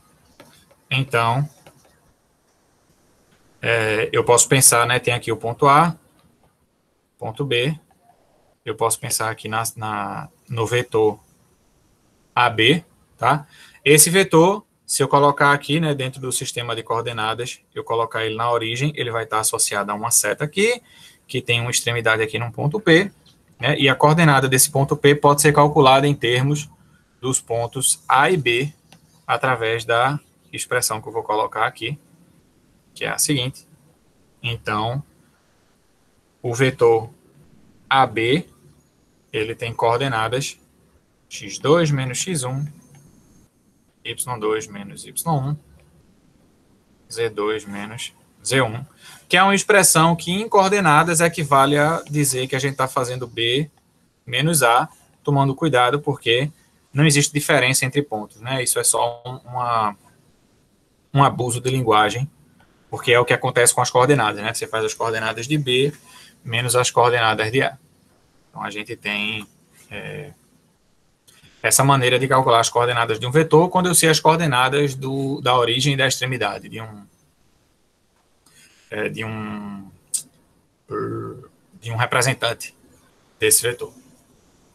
Speaker 1: então Eu posso pensar, né, tem aqui o ponto A, ponto B, eu posso pensar aqui no vetor AB, tá? Esse vetor, se eu colocar aqui, né, dentro do sistema de coordenadas, eu colocar ele na origem, ele vai estar associado a uma seta aqui, que tem uma extremidade aqui num ponto P, né, e a coordenada desse ponto P pode ser calculada em termos dos pontos A e B, através da expressão que eu vou colocar aqui, que é a seguinte. Então, o vetor AB, ele tem coordenadas x2 menos x1, y2 menos y1, z2 menos z1, que é uma expressão que em coordenadas equivale a dizer que a gente está fazendo B menos A, tomando cuidado porque não existe diferença entre pontos, né? Isso é só um abuso de linguagem, porque é o que acontece com as coordenadas, né? Você faz as coordenadas de B menos as coordenadas de A. Então, a gente tem essa maneira de calcular as coordenadas de um vetor quando eu sei as coordenadas da origem e da extremidade de um representante desse vetor.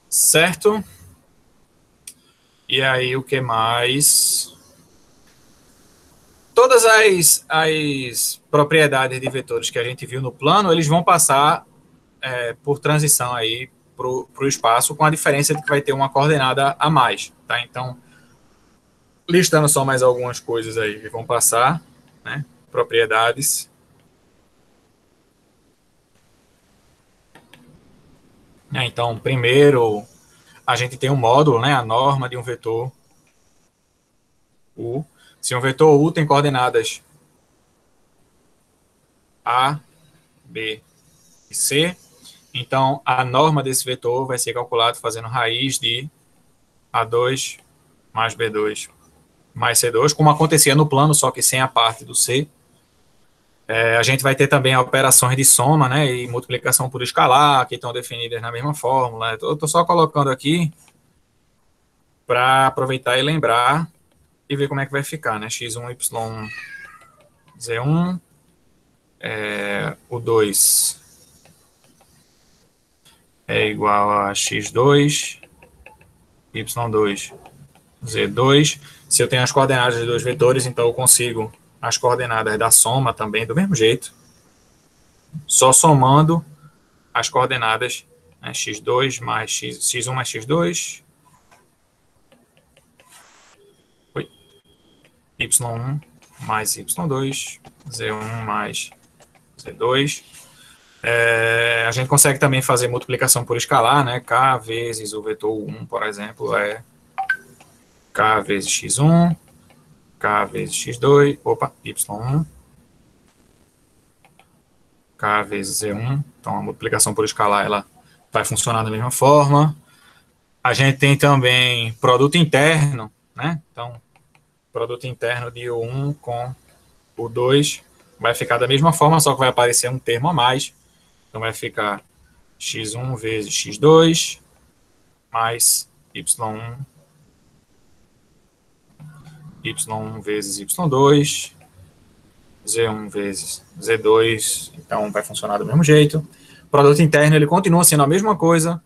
Speaker 1: Certo? E aí, o que mais? Todas as propriedades de vetores que a gente viu no plano, eles vão passar por transição aí para o espaço, com a diferença de que vai ter uma coordenada a mais, tá? Então, listando só mais algumas coisas aí que vão passar, né? Propriedades. Então, primeiro, a gente tem um módulo, né? A norma de um vetor U. Se um vetor U tem coordenadas A, B e C, então a norma desse vetor vai ser calculada fazendo raiz de A2 mais B2 mais C2, como acontecia no plano, só que sem a parte do C. A gente vai ter também operações de soma, né, e multiplicação por escalar, que estão definidas na mesma fórmula. Eu estou só colocando aqui para aproveitar e lembrar e ver como é que vai ficar, né? X1, Y1, Z1, o 2 é igual a X2, Y2, Z2. Se eu tenho as coordenadas de dois vetores, então eu consigo as coordenadas da soma também do mesmo jeito, só somando as coordenadas, né, x2 mais x1 mais x2, y1 mais y2, z1 mais z2. A gente consegue também fazer multiplicação por escalar, né? K vezes o vetor 1, por exemplo, é K vezes x1, K vezes x2, y1, K vezes z1. Então, a multiplicação por escalar, ela vai funcionar da mesma forma. A gente tem também produto interno, né? Então, produto interno de U1 com U2 vai ficar da mesma forma, só que vai aparecer um termo a mais. Então, vai ficar x1 vezes x2 mais y1, y1 vezes y2, z1 vezes z2. Então, vai funcionar do mesmo jeito. O produto interno, ele continua sendo a mesma coisa.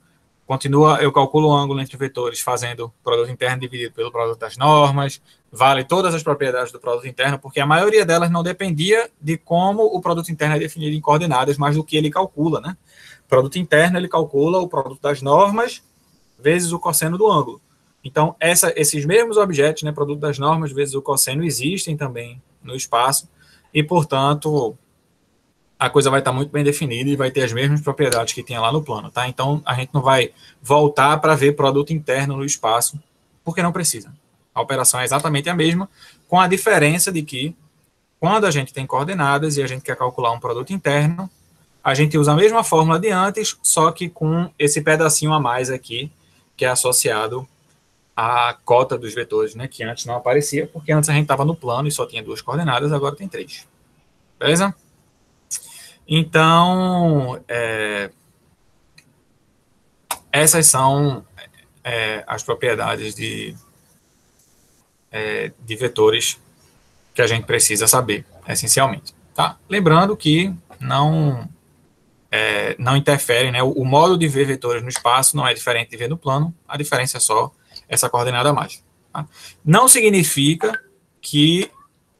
Speaker 1: Eu calculo o ângulo entre vetores fazendo produto interno dividido pelo produto das normas, vale todas as propriedades do produto interno, porque a maioria delas não dependia de como o produto interno é definido em coordenadas, mas do que ele calcula, né? O produto interno, ele calcula o produto das normas vezes o cosseno do ângulo. Então, esses mesmos objetos, né, produto das normas vezes o cosseno, existem também no espaço, e, portanto, a coisa vai estar muito bem definida e vai ter as mesmas propriedades que tinha lá no plano, tá? Então, a gente não vai voltar para ver produto interno no espaço, porque não precisa. A operação é exatamente a mesma, com a diferença de que, quando a gente tem coordenadas e a gente quer calcular um produto interno, a gente usa a mesma fórmula de antes, só que com esse pedacinho a mais aqui, que é associado à cota dos vetores, né? Que antes não aparecia, porque antes a gente estava no plano e só tinha 2 coordenadas, agora tem 3. Beleza? Então, essas são as propriedades de vetores que a gente precisa saber, essencialmente. Tá? Lembrando que não interfere, né? O modo de ver vetores no espaço não é diferente de ver no plano, a diferença é só essa coordenada a mais. Tá? Não significa que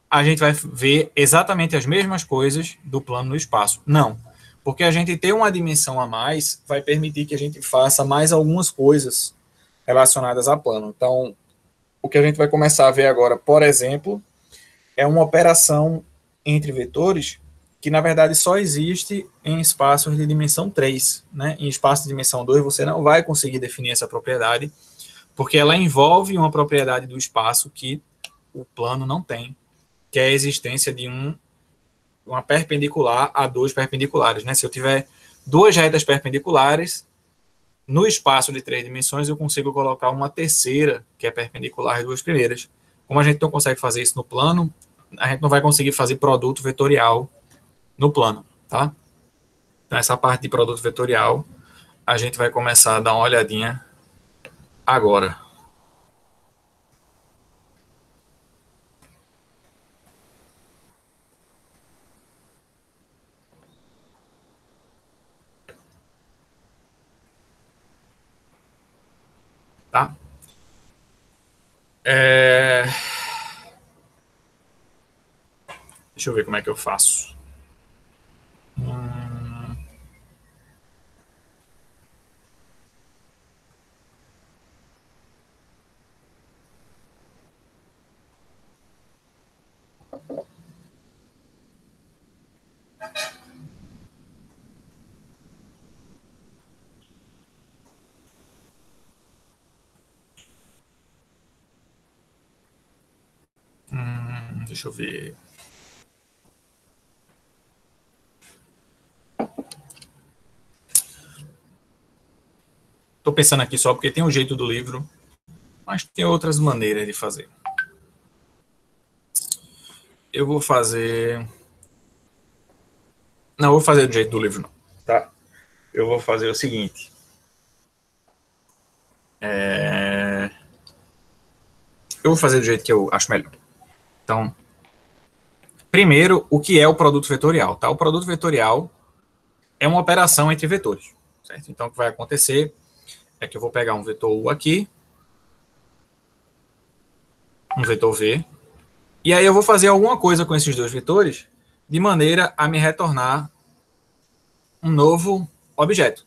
Speaker 1: a gente vai ver exatamente as mesmas coisas do plano no espaço. Não. Porque a gente ter uma dimensão a mais vai permitir que a gente faça mais algumas coisas relacionadas a plano. Então, o que a gente vai começar a ver agora, por exemplo, é uma operação entre vetores que, na verdade, só existe em espaços de dimensão 3. Né? Em espaço de dimensão 2, você não vai conseguir definir essa propriedade, porque ela envolve uma propriedade do espaço que o plano não tem, que é a existência de uma perpendicular a dois perpendiculares. Né? Se eu tiver duas retas perpendiculares, no espaço de 3 dimensões, eu consigo colocar uma terceira, que é perpendicular às duas primeiras. Como a gente não consegue fazer isso no plano, a gente não vai conseguir fazer produto vetorial no plano, tá? Então, essa parte de produto vetorial, a gente vai começar a dar uma olhadinha agora. Tá? Deixa eu ver como é que eu faço. Deixa eu ver. Estou pensando aqui só porque tem um jeito do livro, mas tem outras maneiras de fazer. Eu vou fazer... Não, eu vou fazer do jeito do livro, não. Tá? Eu vou fazer o seguinte. Eu vou fazer do jeito que eu acho melhor. Então, primeiro, o que é o produto vetorial? Tá? O produto vetorial é uma operação entre vetores. Certo? Então, o que vai acontecer é que eu vou pegar um vetor U aqui, um vetor V, e aí eu vou fazer alguma coisa com esses dois vetores de maneira a me retornar um novo objeto.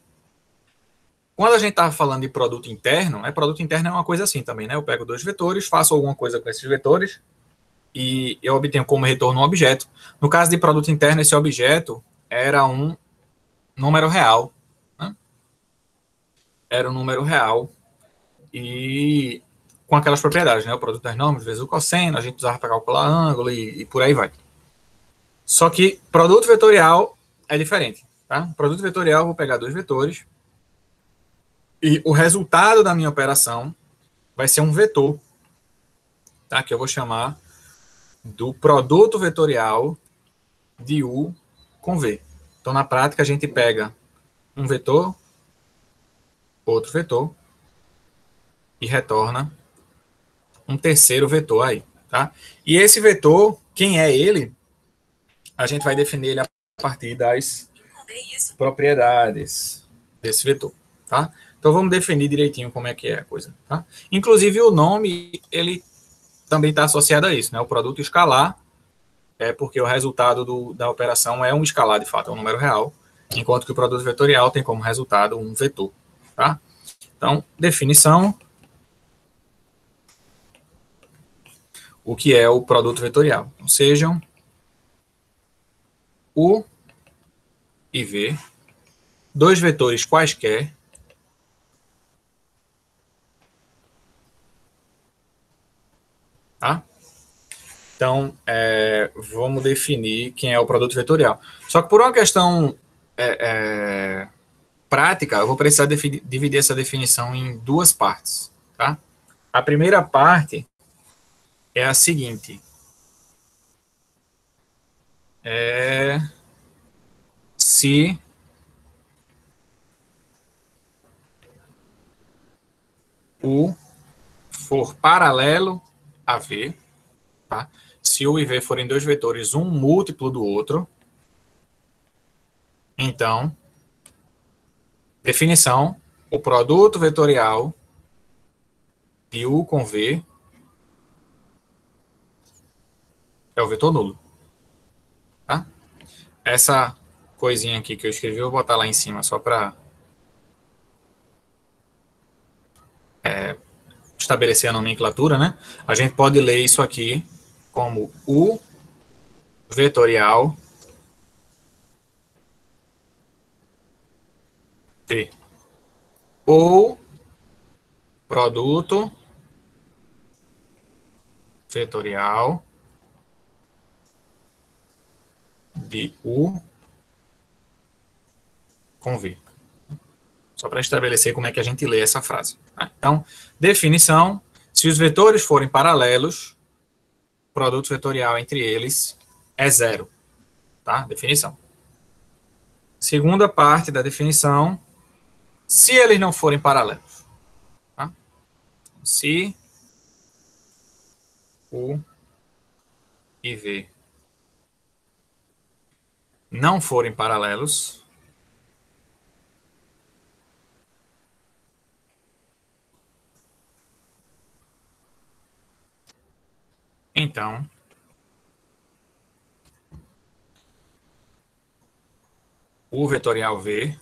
Speaker 1: Quando a gente está falando de produto interno, produto interno é uma coisa assim também, né? Eu pego dois vetores, faço alguma coisa com esses vetores e eu obtenho como retorno um objeto. No caso de produto interno, esse objeto era um número real. Né? Era um número real e com aquelas propriedades, né? O produto das normas vezes o cosseno, a gente usava para calcular ângulo e por aí vai. Só que produto vetorial é diferente. Tá? Produto vetorial, eu vou pegar dois vetores e o resultado da minha operação vai ser um vetor, tá? Que eu vou chamar do produto vetorial de U com V. Então, na prática, a gente pega um vetor, outro vetor, e retorna um terceiro vetor aí. Tá? E esse vetor, quem é ele, a gente vai definir ele a partir das propriedades desse vetor. Tá? Então, vamos definir direitinho como é que é a coisa. Tá? Inclusive, o nome, ele também está associado a isso. Né? O produto escalar é porque o resultado da operação é um escalar, de fato, é um número real, enquanto que o produto vetorial tem como resultado um vetor. Tá? Então, definição. O que é o produto vetorial? Então, sejam U e V, dois vetores quaisquer, tá? Então, vamos definir quem é o produto vetorial. Só que por uma questão prática, eu vou precisar dividir essa definição em duas partes, tá? A primeira parte é a seguinte. Se U for paralelo a V, tá? Se se U e V forem dois vetores, um múltiplo do outro, então, definição, o produto vetorial de U com V é o vetor nulo. Tá? Essa coisinha aqui que eu escrevi, eu vou botar lá em cima só para estabelecer a nomenclatura, né? A gente pode ler isso aqui como U vetorial T ou produto vetorial de U com V. Só para estabelecer como é que a gente lê essa frase. Tá? Então, definição, se os vetores forem paralelos, o produto vetorial entre eles é zero. Tá? Definição. Segunda parte da definição, se eles não forem paralelos. Tá? Se U e V não forem paralelos, então, o vetorial V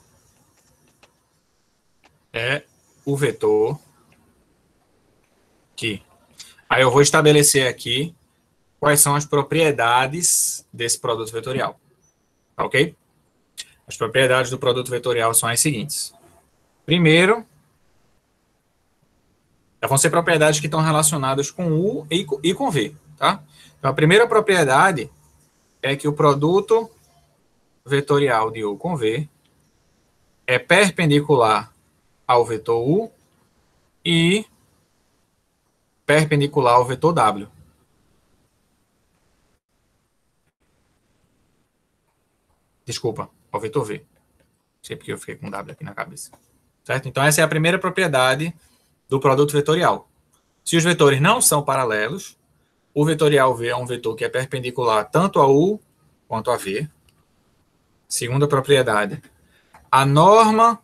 Speaker 1: é o vetor que... Aí eu vou estabelecer aqui quais são as propriedades desse produto vetorial. Tá ok? As propriedades do produto vetorial são as seguintes. Primeiro, vão ser propriedades que estão relacionadas com U e com V. Tá? Então, a primeira propriedade é que o produto vetorial de U com V é perpendicular ao vetor U e perpendicular ao vetor W. Desculpa, ao vetor V. Não sei porque eu fiquei com W aqui na cabeça. Certo? Então, essa é a primeira propriedade do produto vetorial. Se os vetores não são paralelos, o vetorial V é um vetor que é perpendicular tanto a U quanto a V. Segunda propriedade, a norma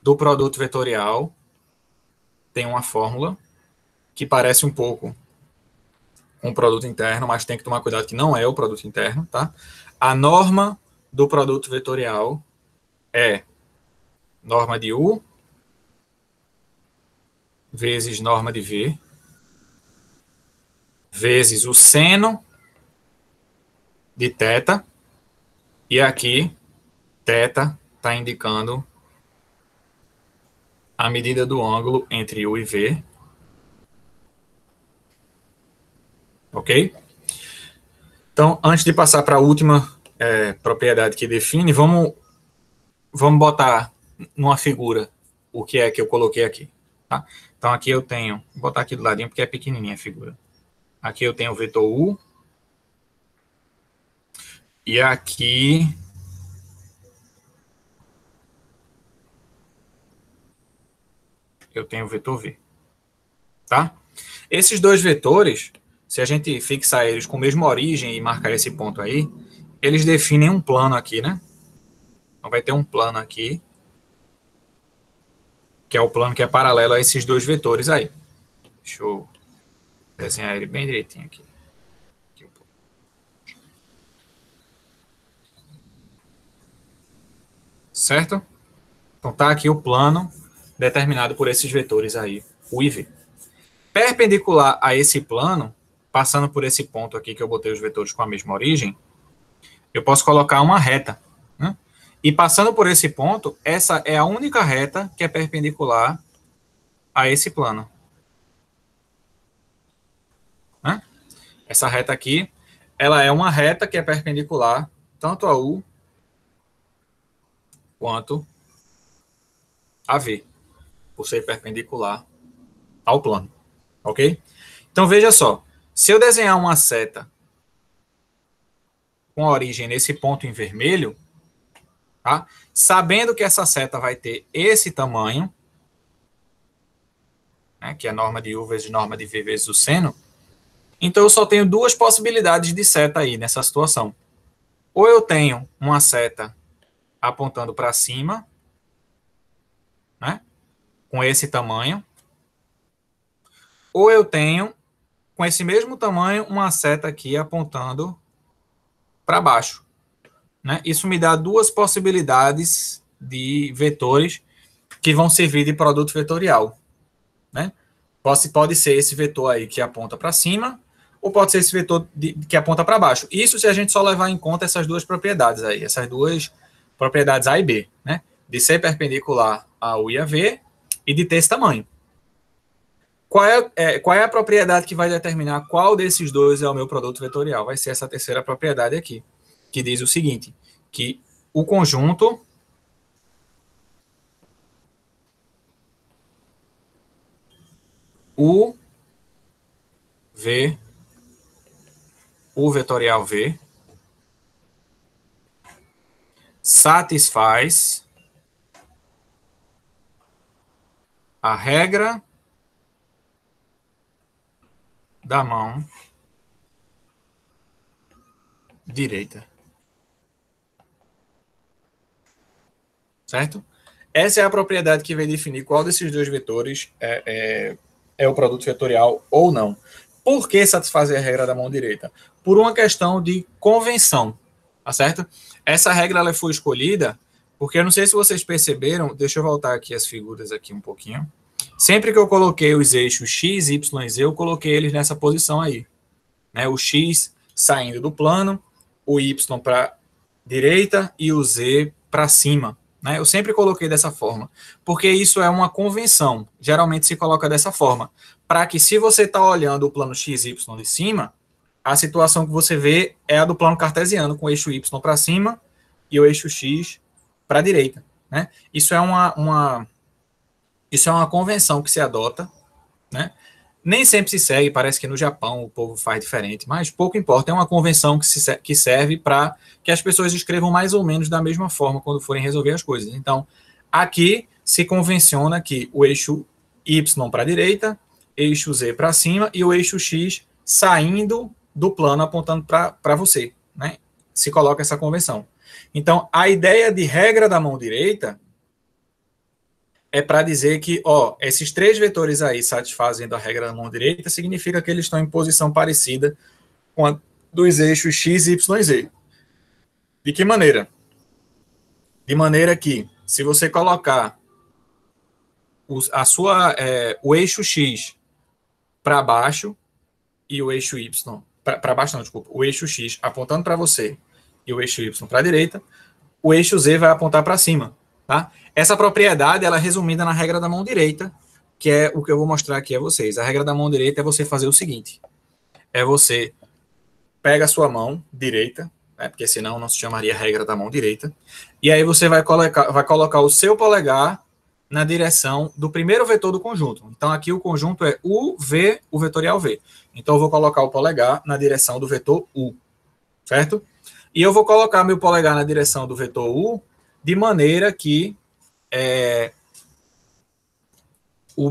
Speaker 1: do produto vetorial tem uma fórmula que parece um pouco com o produto interno, mas tem que tomar cuidado que não é o produto interno, tá? A norma do produto vetorial é norma de U vezes norma de V vezes o seno de θ, e aqui θ está indicando a medida do ângulo entre U e V. Ok? Então, antes de passar para a última propriedade que define, vamos botar numa figura o que é que eu coloquei aqui. Tá? Então, aqui eu tenho, vou botar aqui do ladinho porque é pequenininha a figura. Aqui eu tenho o vetor U. E aqui eu tenho o vetor V. Tá? Esses dois vetores, se a gente fixar eles com a mesma origem e marcar esse ponto aí, eles definem um plano aqui, né? Então vai ter um plano aqui, que é o plano que é paralelo a esses dois vetores aí. Deixa eu desenhar ele bem direitinho aqui. Certo? Então tá aqui o plano determinado por esses vetores aí, U e V. Perpendicular a esse plano, passando por esse ponto aqui que eu botei os vetores com a mesma origem, eu posso colocar uma reta. Né? E passando por esse ponto, essa é a única reta que é perpendicular a esse plano. Né? Essa reta aqui, ela é uma reta que é perpendicular tanto a U quanto a V, por ser perpendicular ao plano. Ok? Então, veja só. Se eu desenhar uma seta com a origem nesse ponto em vermelho, tá? Sabendo que essa seta vai ter esse tamanho, né, que é a norma de U vezes norma de V vezes o seno, Então, eu só tenho duas possibilidades de seta aí nessa situação. Ou eu tenho uma seta apontando para cima, né, com esse tamanho, ou eu tenho, com esse mesmo tamanho, uma seta aqui apontando para baixo. Né? Isso me dá duas possibilidades de vetores que vão servir de produto vetorial. Né? Pode ser esse vetor aí que aponta para cima, ou pode ser esse vetor que aponta para baixo. Isso se a gente só levar em conta essas duas propriedades aí, essas duas propriedades A e B, né? De ser perpendicular a U e a V e de ter esse tamanho. Qual é a propriedade que vai determinar qual desses dois é o meu produto vetorial? Vai ser essa terceira propriedade aqui, que diz o seguinte, que o conjunto U, V, U vetorial V, satisfaz a regra da mão direita. Certo? Essa é a propriedade que vai definir qual desses dois vetores é o produto vetorial ou não. Por que satisfazer a regra da mão direita? Por uma questão de convenção, tá certo? Essa regra ela foi escolhida porque eu não sei se vocês perceberam, deixa eu voltar aqui as figuras aqui um pouquinho. Sempre que eu coloquei os eixos x, y e z, eu coloquei eles nessa posição aí. Né? O x saindo do plano, o y para direita e o z para cima. Né? Eu sempre coloquei dessa forma, porque isso é uma convenção. Geralmente se coloca dessa forma, para que se você está olhando o plano x, y de cima, a situação que você vê é a do plano cartesiano, com o eixo y para cima e o eixo x para a direita. Né? Isso é uma convenção que se adota, né? Nem sempre se segue, parece que no Japão o povo faz diferente, mas pouco importa, é uma convenção que serve para que as pessoas escrevam mais ou menos da mesma forma quando forem resolver as coisas. Então, aqui se convenciona que o eixo Y para a direita, eixo Z para cima e o eixo X saindo do plano apontando para você. Né? Se coloca essa convenção. Então, a ideia de regra da mão direita é para dizer que, esses três vetores aí satisfazendo a regra da mão direita, significa que eles estão em posição parecida com a dos eixos x, y e z. De que maneira? De maneira que, se você colocar o eixo x para baixo e o eixo y, para baixo não, desculpa, o eixo x apontando para você e o eixo y para a direita, o eixo z vai apontar para cima. Tá? Essa propriedade ela é resumida na regra da mão direita, que é o que eu vou mostrar aqui a vocês. A regra da mão direita é você fazer o seguinte: é você pega a sua mão direita, né, porque senão não se chamaria regra da mão direita, e aí você vai colocar o seu polegar na direção do primeiro vetor do conjunto. Então aqui o conjunto é U, V, o vetorial V. Então eu vou colocar o polegar na direção do vetor U, certo? E eu vou colocar meu polegar na direção do vetor U de maneira que os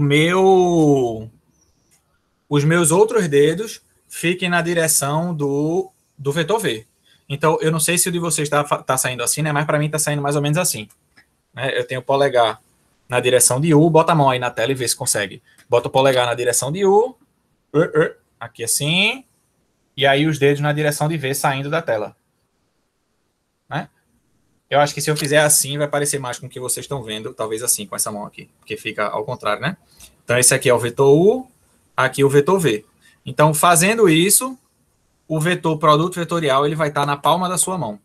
Speaker 1: meus outros dedos fiquem na direção do vetor V. Então, eu não sei se o de vocês está saindo assim, né? Mas para mim está saindo mais ou menos assim. Né? Eu tenho o polegar na direção de U, bota a mão aí na tela e vê se consegue. Bota o polegar na direção de U, aqui assim, e aí os dedos na direção de V saindo da tela. Né? Eu acho que se eu fizer assim, vai parecer mais com o que vocês estão vendo, talvez assim, com essa mão aqui, porque fica ao contrário, né? Então, esse aqui é o vetor U, aqui o vetor V. Então, fazendo isso, o vetor produto vetorial ele vai estar na palma da sua mão.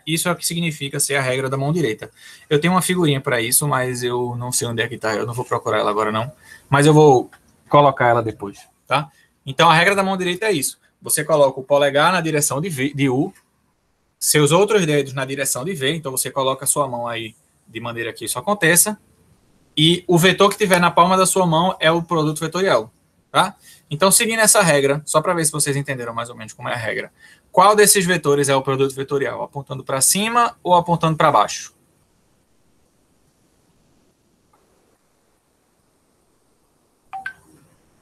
Speaker 1: Isso é o que significa ser a regra da mão direita. Eu tenho uma figurinha para isso, mas eu não sei onde é que está, eu não vou procurar ela agora não, mas eu vou colocar ela depois, tá? Então, a regra da mão direita é isso. Você coloca o polegar na direção de U, seus outros dedos na direção de V, então você coloca a sua mão aí de maneira que isso aconteça, e o vetor que tiver na palma da sua mão é o produto vetorial, tá? Então, seguindo essa regra, só para ver se vocês entenderam mais ou menos como é a regra, qual desses vetores é o produto vetorial? Apontando para cima ou apontando para baixo?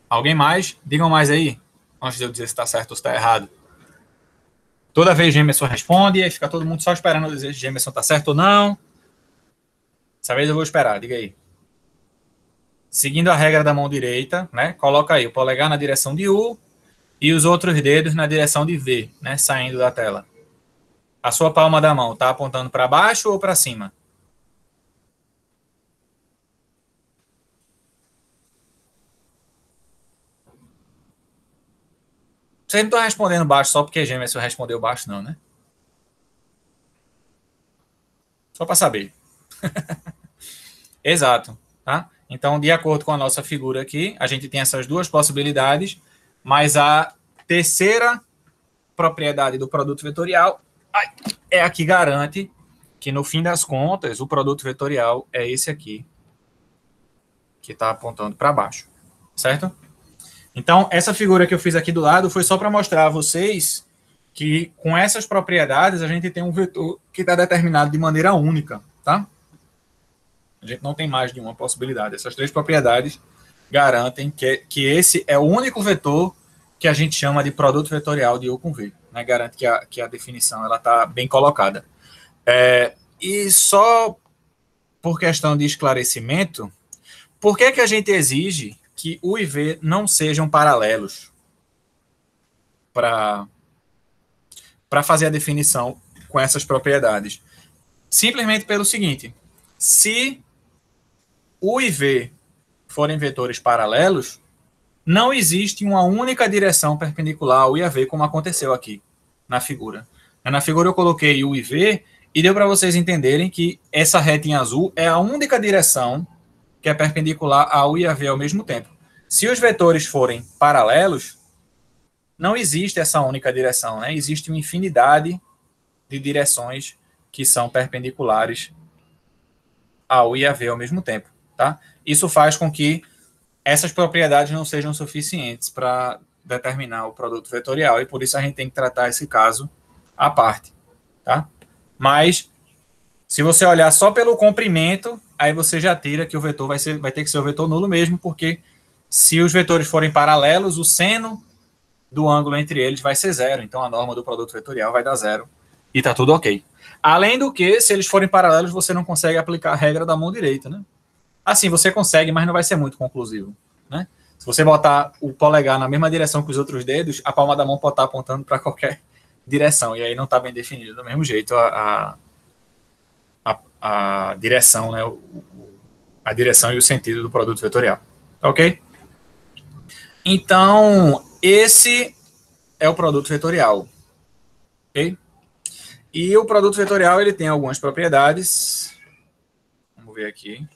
Speaker 1: Alguém mais? Digam mais aí. Antes de eu dizer se está certo ou se está errado. Toda vez Gemerson responde, aí fica todo mundo só esperando eu dizer se Gemerson está certo ou não. Dessa vez eu vou esperar, diga aí. Seguindo a regra da mão direita, né? Coloca aí o polegar na direção de U e os outros dedos na direção de V, né? Saindo da tela. A sua palma da mão está apontando para baixo ou para cima? Vocês não estão respondendo baixo só porque Gemerson respondeu baixo, não, né? Só para saber. Exato, tá? Então, de acordo com a nossa figura aqui, a gente tem essas duas possibilidades, mas a terceira propriedade do produto vetorial é a que garante que, no fim das contas, o produto vetorial é esse aqui, que está apontando para baixo, certo? Então, essa figura que eu fiz aqui do lado foi só para mostrar a vocês que, com essas propriedades, a gente tem um vetor que está determinado de maneira única, tá? A gente não tem mais de uma possibilidade. Essas três propriedades garantem que esse é o único vetor que a gente chama de produto vetorial de U com V. Né? Garante que a definição está bem colocada. E só por questão de esclarecimento, por que a gente exige que U e V não sejam paralelos para fazer a definição com essas propriedades? Simplesmente pelo seguinte: se U e V forem vetores paralelos, não existe uma única direção perpendicular a U e a V, como aconteceu aqui na figura. Na figura eu coloquei U e V e deu para vocês entenderem que essa reta em azul é a única direção que é perpendicular a U e a V ao mesmo tempo. Se os vetores forem paralelos, não existe essa única direção, né? Existe uma infinidade de direções que são perpendiculares a U e a V ao mesmo tempo. Tá? Isso faz com que essas propriedades não sejam suficientes para determinar o produto vetorial, e por isso a gente tem que tratar esse caso à parte. Tá? Mas, se você olhar só pelo comprimento, aí você já tira que o vetor vai ter que ser o vetor nulo mesmo, porque se os vetores forem paralelos, o seno do ângulo entre eles vai ser zero, então a norma do produto vetorial vai dar zero, e está tudo ok. Além do que, se eles forem paralelos, você não consegue aplicar a regra da mão direita, né? Assim, você consegue, mas não vai ser muito conclusivo, né? Se você botar o polegar na mesma direção que os outros dedos, a palma da mão pode estar apontando para qualquer direção, e aí não está bem definido do mesmo jeito a direção, né? A direção e o sentido do produto vetorial. Ok? Então, esse é o produto vetorial. Ok? E o produto vetorial, ele tem algumas propriedades. Vamos ver aqui.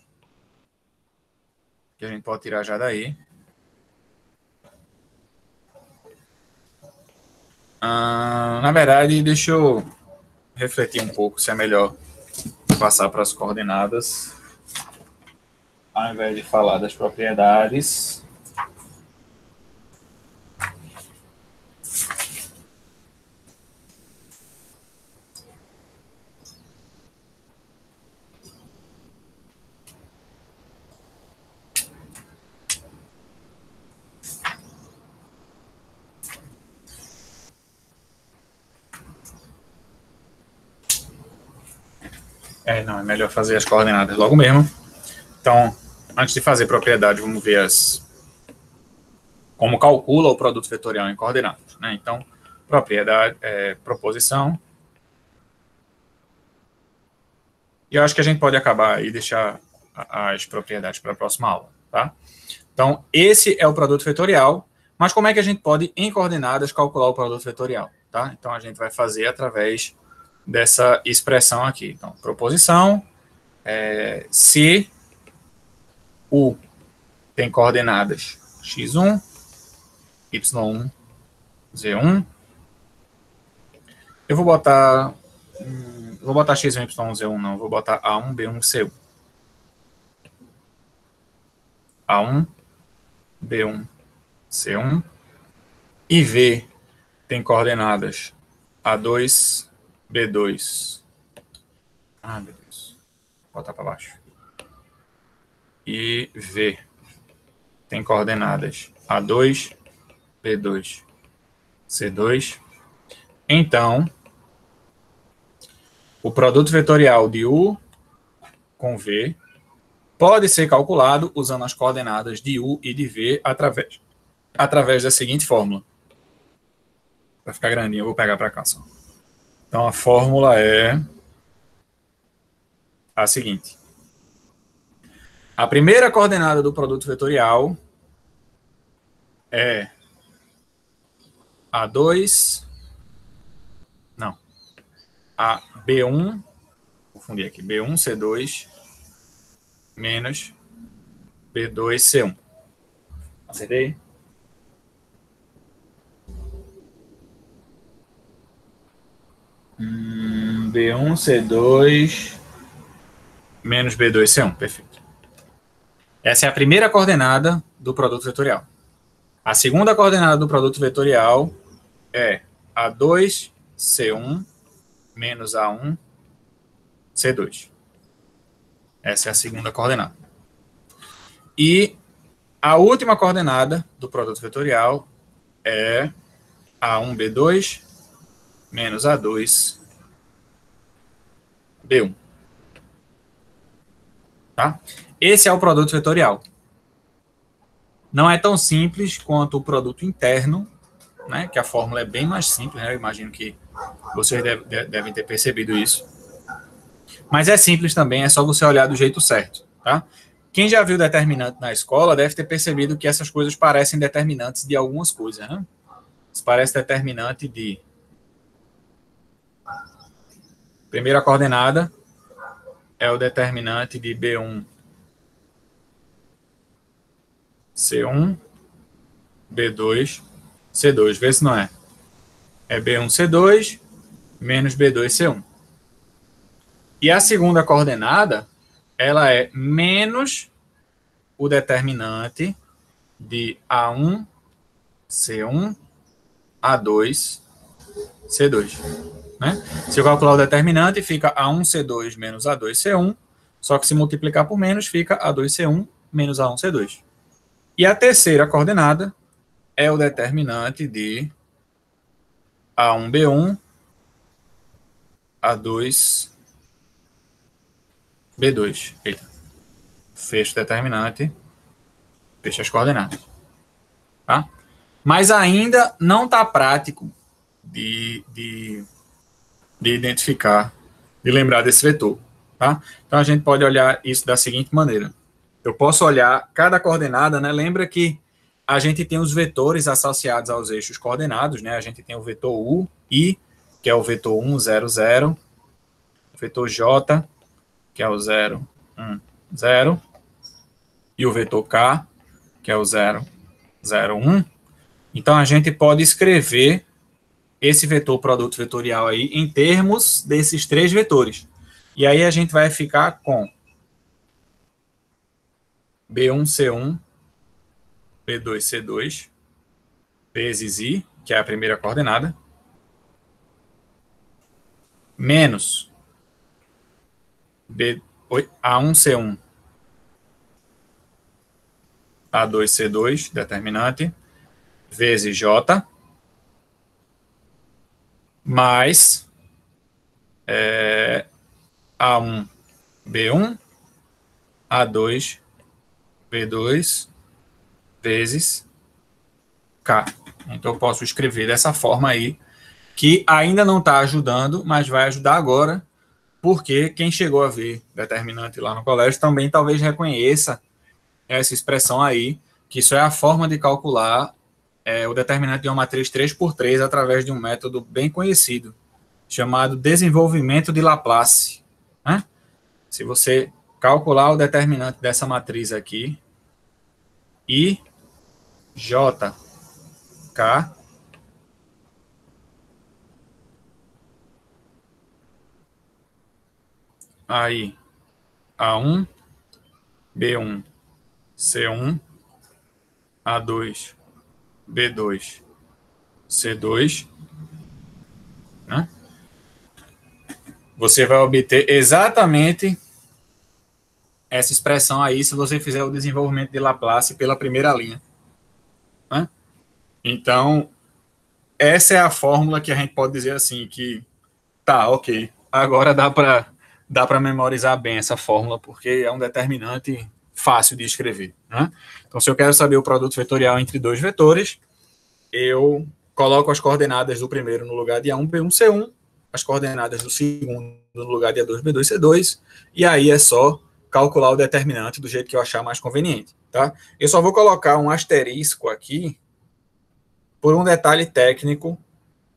Speaker 1: Que a gente pode tirar já daí. Na verdade, deixa eu refletir um pouco se é melhor passar para as coordenadas ao invés de falar das propriedades. Não, é melhor fazer as coordenadas logo mesmo. Então, antes de fazer propriedade, vamos ver como calcula o produto vetorial em coordenadas. Né? Então, propriedade, proposição. E eu acho que a gente pode acabar e deixar as propriedades para a próxima aula. Tá? Então, esse é o produto vetorial, mas como é que a gente pode, em coordenadas, calcular o produto vetorial? Tá? Então, a gente vai fazer através dessa expressão aqui. Então, proposição, se U tem coordenadas x1, y1, z1, eu vou botar x1, y1, z1 não, vou botar a1, b1, c1. A1, b1, c1, e V tem coordenadas A2, B2. Meu Deus. Vou botar para baixo. E V tem coordenadas A2, B2. C2. Então, o produto vetorial de U com V pode ser calculado usando as coordenadas de U e de V através da seguinte fórmula. Vai ficar grandinho, eu vou pegar para cá só. Então, a fórmula é a seguinte. A primeira coordenada do produto vetorial é A2, não, a B1, confundi aqui, B1C2 menos B2C1. Acertei? B1C2 menos B2C1, perfeito. Essa é a primeira coordenada do produto vetorial. A segunda coordenada do produto vetorial é A2C1 menos A1C2. Essa é a segunda coordenada. E a última coordenada do produto vetorial é A1B2 menos A2B1. Tá? Esse é o produto vetorial. Não é tão simples quanto o produto interno, né, que a fórmula é bem mais simples, né? Eu imagino que vocês devem ter percebido isso. Mas é simples também, é só você olhar do jeito certo. Tá? Quem já viu determinante na escola deve ter percebido que essas coisas parecem determinantes de algumas coisas. Né? Isso parece determinante de... Primeira coordenada é o determinante de B1, C1, B2, C2. Vê se não é. É B1, C2 menos B2, C1. E a segunda coordenada, ela é menos o determinante de A1, C1, A2, C2. Né? Se eu calcular o determinante, fica A1C2 menos A2C1, só que se multiplicar por menos, fica A2C1 menos A1C2. E a terceira coordenada é o determinante de A1B1, A2B2. Eita. Fecho determinante, fecho as coordenadas. Tá? Mas ainda não está prático de identificar, de lembrar desse vetor. Tá? Então, a gente pode olhar isso da seguinte maneira. Eu posso olhar cada coordenada, né? Lembra que a gente tem os vetores associados aos eixos coordenados, né? A gente tem o vetor U, I, que é o vetor 1, 0, 0. O vetor J, que é o 0, 1, 0. E o vetor K, que é o 0, 0, 1. Então, a gente pode escrever esse vetor produto vetorial aí em termos desses três vetores. E aí a gente vai ficar com B1C1, B2C2, vezes I, que é a primeira coordenada, menos A1C1, A2C2, determinante, vezes J, mais A1B1, A2B2, vezes K. Então, eu posso escrever dessa forma aí, que ainda não está ajudando, mas vai ajudar agora, porque quem chegou a ver determinante lá no colégio também talvez reconheça essa expressão aí, que isso é a forma de calcular o determinante de uma matriz 3x3 através de um método bem conhecido, chamado desenvolvimento de Laplace. Né? Se você calcular o determinante dessa matriz aqui, I, J, K, aí A1, B1, C1, A2, B2, C2, né? Você vai obter exatamente essa expressão aí se você fizer o desenvolvimento de Laplace pela primeira linha. Né? Então, essa é a fórmula que a gente pode dizer assim, que tá, ok, agora dá para memorizar bem essa fórmula, porque é um determinante fácil de escrever, né? Então, se eu quero saber o produto vetorial entre dois vetores, eu coloco as coordenadas do primeiro no lugar de A1, B1, C1, as coordenadas do segundo no lugar de A2, B2, C2, e aí é só calcular o determinante do jeito que eu achar mais conveniente, tá? Eu só vou colocar um asterisco aqui por um detalhe técnico,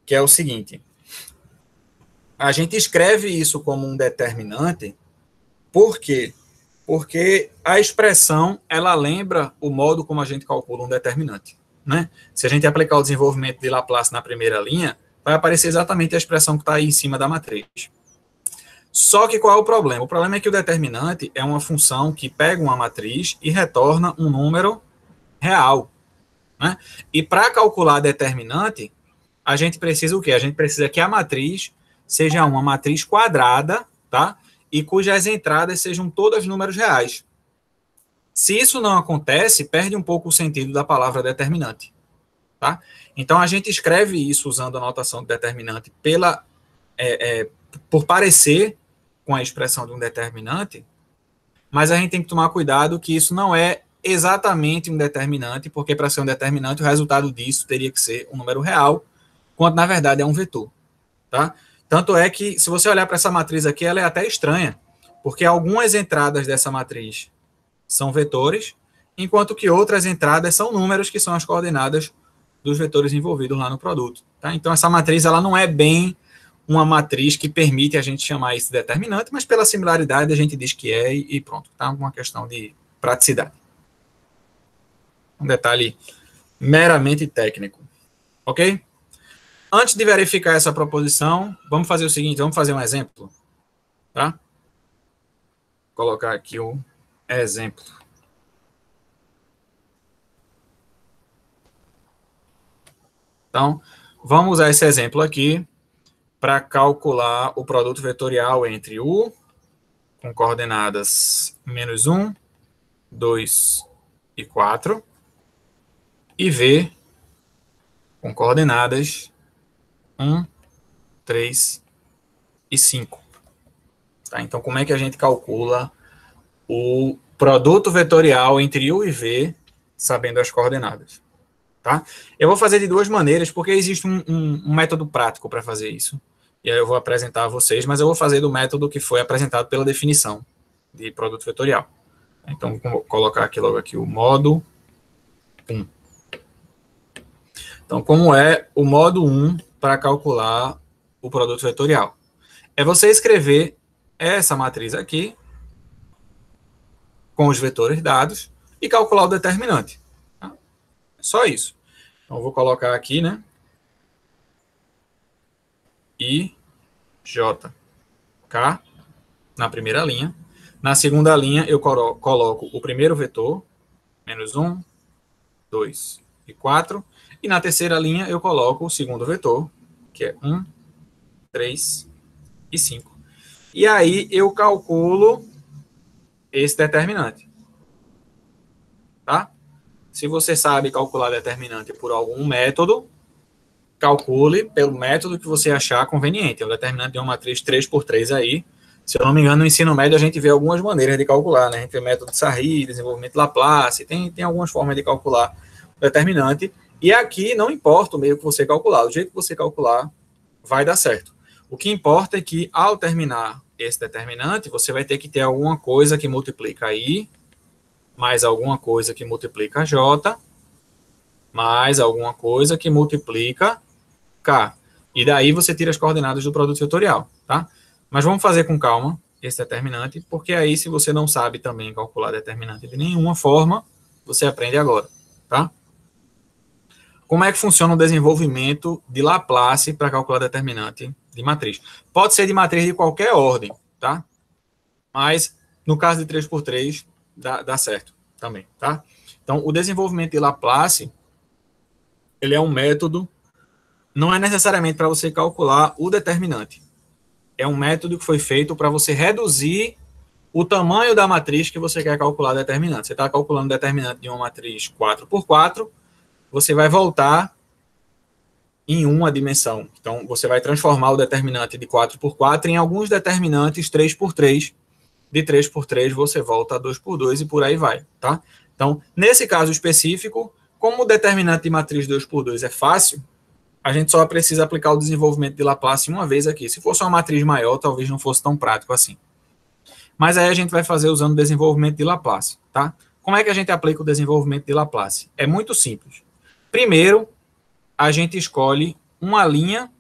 Speaker 1: que é o seguinte: a gente escreve isso como um determinante, por quê? Porque a expressão, ela lembra o modo como a gente calcula um determinante, né? Se a gente aplicar o desenvolvimento de Laplace na primeira linha, vai aparecer exatamente a expressão que está aí em cima da matriz. Só que qual é o problema? O problema é que o determinante é uma função que pega uma matriz e retorna um número real, né? E para calcular determinante, a gente precisa o quê? A gente precisa que a matriz seja uma matriz quadrada, tá? E cujas entradas sejam todas números reais. Se isso não acontece, perde um pouco o sentido da palavra determinante, tá? Então, a gente escreve isso usando a notação de determinante por parecer com a expressão de um determinante, mas a gente tem que tomar cuidado que isso não é exatamente um determinante, porque para ser um determinante, o resultado disso teria que ser um número real, quando na verdade é um vetor, tá? Tanto é que, se você olhar para essa matriz aqui, ela é até estranha, porque algumas entradas dessa matriz são vetores, enquanto que outras entradas são números, que são as coordenadas dos vetores envolvidos lá no produto, tá? Então, essa matriz, ela não é bem uma matriz que permite a gente chamar isso de determinante, mas pela similaridade a gente diz que é e pronto, tá? Uma questão de praticidade. Um detalhe meramente técnico, ok? Antes de verificar essa proposição, vamos fazer o seguinte, vamos fazer um exemplo, tá? Vou colocar aqui o exemplo. Então, vamos usar esse exemplo aqui para calcular o produto vetorial entre U, com coordenadas menos 1, 2 e 4, e V, com coordenadas 1, 3 e 5. Tá? Então, como é que a gente calcula o produto vetorial entre U e V, sabendo as coordenadas? Tá? Eu vou fazer de duas maneiras, porque existe um método prático para fazer isso. E aí eu vou apresentar a vocês, mas eu vou fazer do método que foi apresentado pela definição de produto vetorial. Então, vou colocar aqui logo aqui o modo 1. Então, como é o modo 1 para calcular o produto vetorial? É você escrever essa matriz aqui, com os vetores dados, e calcular o determinante. Tá? Só isso. Então, eu vou colocar aqui, né? I, J, K, na primeira linha. Na segunda linha, eu coloco o primeiro vetor, menos 1, 2 e 4. E na terceira linha, eu coloco o segundo vetor, que é 1, 3 e 5. E aí, eu calculo esse determinante. Tá? Se você sabe calcular determinante por algum método, calcule pelo método que você achar conveniente. É o determinante de uma matriz 3x3 aí. Se eu não me engano, no ensino médio a gente vê algumas maneiras de calcular, né? A gente vê método de Sarri, desenvolvimento de Laplace, tem algumas formas de calcular o determinante. E aqui não importa o meio que você calcular, o jeito que você calcular vai dar certo. O que importa é que, ao terminar esse determinante, você vai ter que ter alguma coisa que multiplica I, mais alguma coisa que multiplica J, mais alguma coisa que multiplica K. E daí você tira as coordenadas do produto vetorial, tá? Mas vamos fazer com calma esse determinante, porque aí, se você não sabe também calcular determinante de nenhuma forma, você aprende agora, tá? Como é que funciona o desenvolvimento de Laplace para calcular determinante de matriz? Pode ser de matriz de qualquer ordem, tá? Mas, no caso de 3x3, dá certo também, tá? Então, o desenvolvimento de Laplace, ele é um método, não é necessariamente para você calcular o determinante. É um método que foi feito para você reduzir o tamanho da matriz que você quer calcular determinante. Você está calculando determinante de uma matriz 4x4, você vai voltar em uma dimensão. Então, você vai transformar o determinante de 4 por 4 em alguns determinantes 3 por 3. De 3 por 3, você volta a 2 por 2 e por aí vai, tá? Então, nesse caso específico, como o determinante de matriz 2 por 2 é fácil, a gente só precisa aplicar o desenvolvimento de Laplace uma vez aqui. Se fosse uma matriz maior, talvez não fosse tão prático assim. Mas aí a gente vai fazer usando o desenvolvimento de Laplace, tá? Como é que a gente aplica o desenvolvimento de Laplace? É muito simples. Primeiro, a gente escolhe uma linha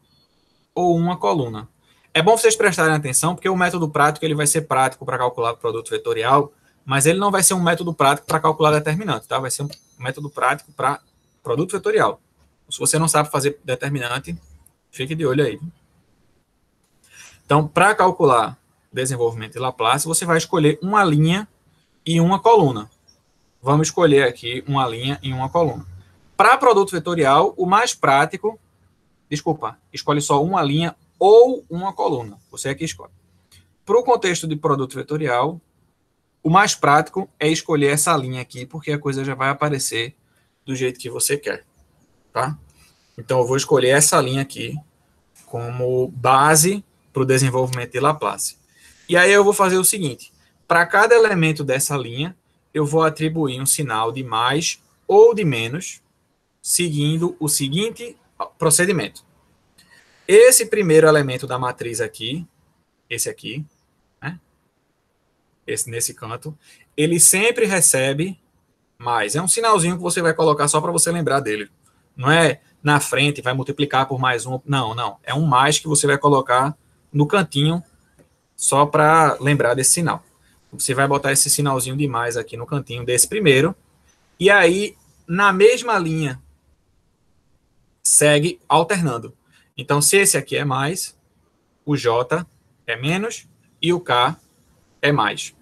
Speaker 1: ou uma coluna. É bom vocês prestarem atenção, porque o método prático ele vai ser prático para calcular o produto vetorial, mas ele não vai ser um método prático para calcular determinante, tá? Vai ser um método prático para produto vetorial. Se você não sabe fazer determinante, fique de olho aí. Então, para calcular desenvolvimento de Laplace, você vai escolher uma linha e uma coluna. Vamos escolher aqui uma linha e uma coluna. Para produto vetorial, o mais prático, escolhe só uma linha ou uma coluna. Você aqui escolhe. Para o contexto de produto vetorial, o mais prático é escolher essa linha aqui, porque a coisa já vai aparecer do jeito que você quer, tá? Então, eu vou escolher essa linha aqui como base para o desenvolvimento de Laplace. E aí eu vou fazer o seguinte, para cada elemento dessa linha, eu vou atribuir um sinal de mais ou de menos, seguindo o seguinte procedimento. Esse primeiro elemento da matriz aqui, esse aqui, né? Esse nesse canto, ele sempre recebe mais. É um sinalzinho que você vai colocar só para você lembrar dele. Não é na frente, vai multiplicar por mais um. Não, não. É um mais que você vai colocar no cantinho só para lembrar desse sinal. Você vai botar esse sinalzinho de mais aqui no cantinho desse primeiro. E aí, na mesma linha, segue alternando. Então, se esse aqui é mais, o J é menos e o K é mais.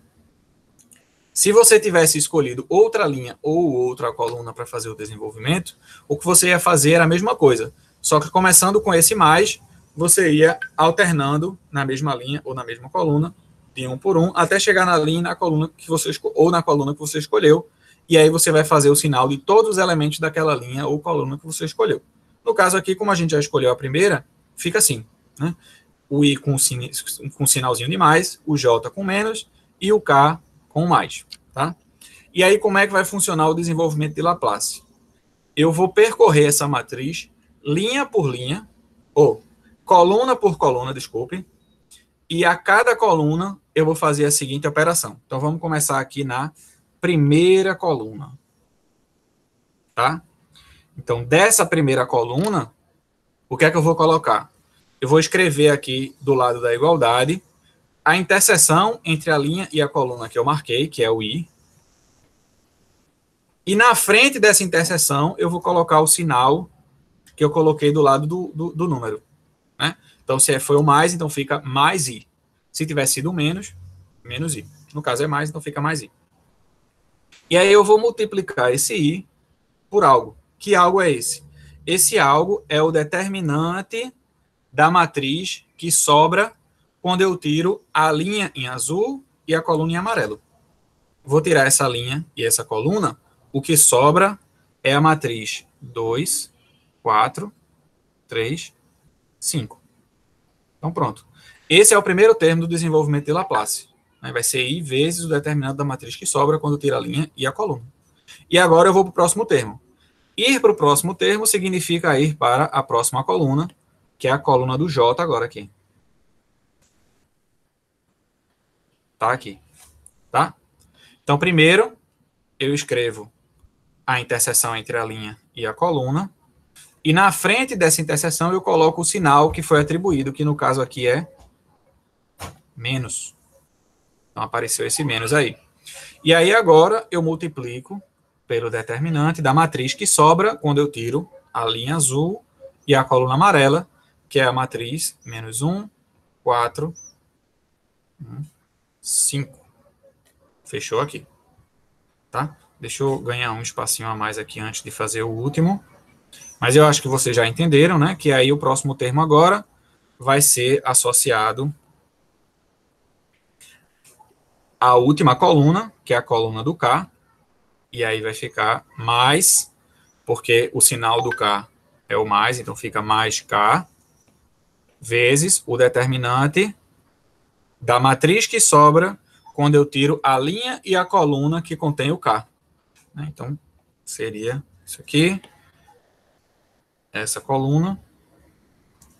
Speaker 1: Se você tivesse escolhido outra linha ou outra coluna para fazer o desenvolvimento, o que você ia fazer era a mesma coisa. Só que começando com esse mais, você ia alternando na mesma linha ou na mesma coluna, de um por um, até chegar na linha na coluna que você ou na coluna que você escolheu, e aí você vai fazer o sinal de todos os elementos daquela linha ou coluna que você escolheu. No caso aqui, como a gente já escolheu a primeira, fica assim, né? O I com sinalzinho de mais, o J com menos e o K com mais, tá? E aí, como é que vai funcionar o desenvolvimento de Laplace? Eu vou percorrer essa matriz linha por linha, ou coluna por coluna, desculpe, e a cada coluna eu vou fazer a seguinte operação. Então, vamos começar aqui na primeira coluna, tá? Então, dessa primeira coluna, o que é que eu vou colocar? Eu vou escrever aqui do lado da igualdade a interseção entre a linha e a coluna que eu marquei, que é o I. E na frente dessa interseção, eu vou colocar o sinal que eu coloquei do lado do número, né? Então, se foi o mais, então fica mais I. Se tivesse sido o menos, menos I. No caso é mais, então fica mais I. E aí eu vou multiplicar esse I por algo. Que algo é esse? Esse algo é o determinante da matriz que sobra quando eu tiro a linha em azul e a coluna em amarelo. Vou tirar essa linha e essa coluna, o que sobra é a matriz 2, 4, 3, 5. Então, pronto. Esse é o primeiro termo do desenvolvimento de Laplace. Vai ser I vezes o determinante da matriz que sobra quando eu tiro a linha e a coluna. E agora eu vou para o próximo termo. Ir para o próximo termo significa ir para a próxima coluna, que é a coluna do J agora aqui. Tá aqui. Tá? Então, primeiro, eu escrevo a interseção entre a linha e a coluna. E na frente dessa interseção eu coloco o sinal que foi atribuído, que no caso aqui é menos. Então, apareceu esse menos aí. E aí, agora, eu multiplico pelo determinante da matriz que sobra quando eu tiro a linha azul e a coluna amarela, que é a matriz menos 1, 4, 5. Fechou aqui. Tá? Deixa eu ganhar um espacinho a mais aqui antes de fazer o último. Mas eu acho que vocês já entenderam, né? Que aí o próximo termo agora vai ser associado à última coluna, que é a coluna do K. E aí vai ficar mais, porque o sinal do K é o mais, então fica mais K, vezes o determinante da matriz que sobra quando eu tiro a linha e a coluna que contém o K. Então, seria isso aqui, essa coluna.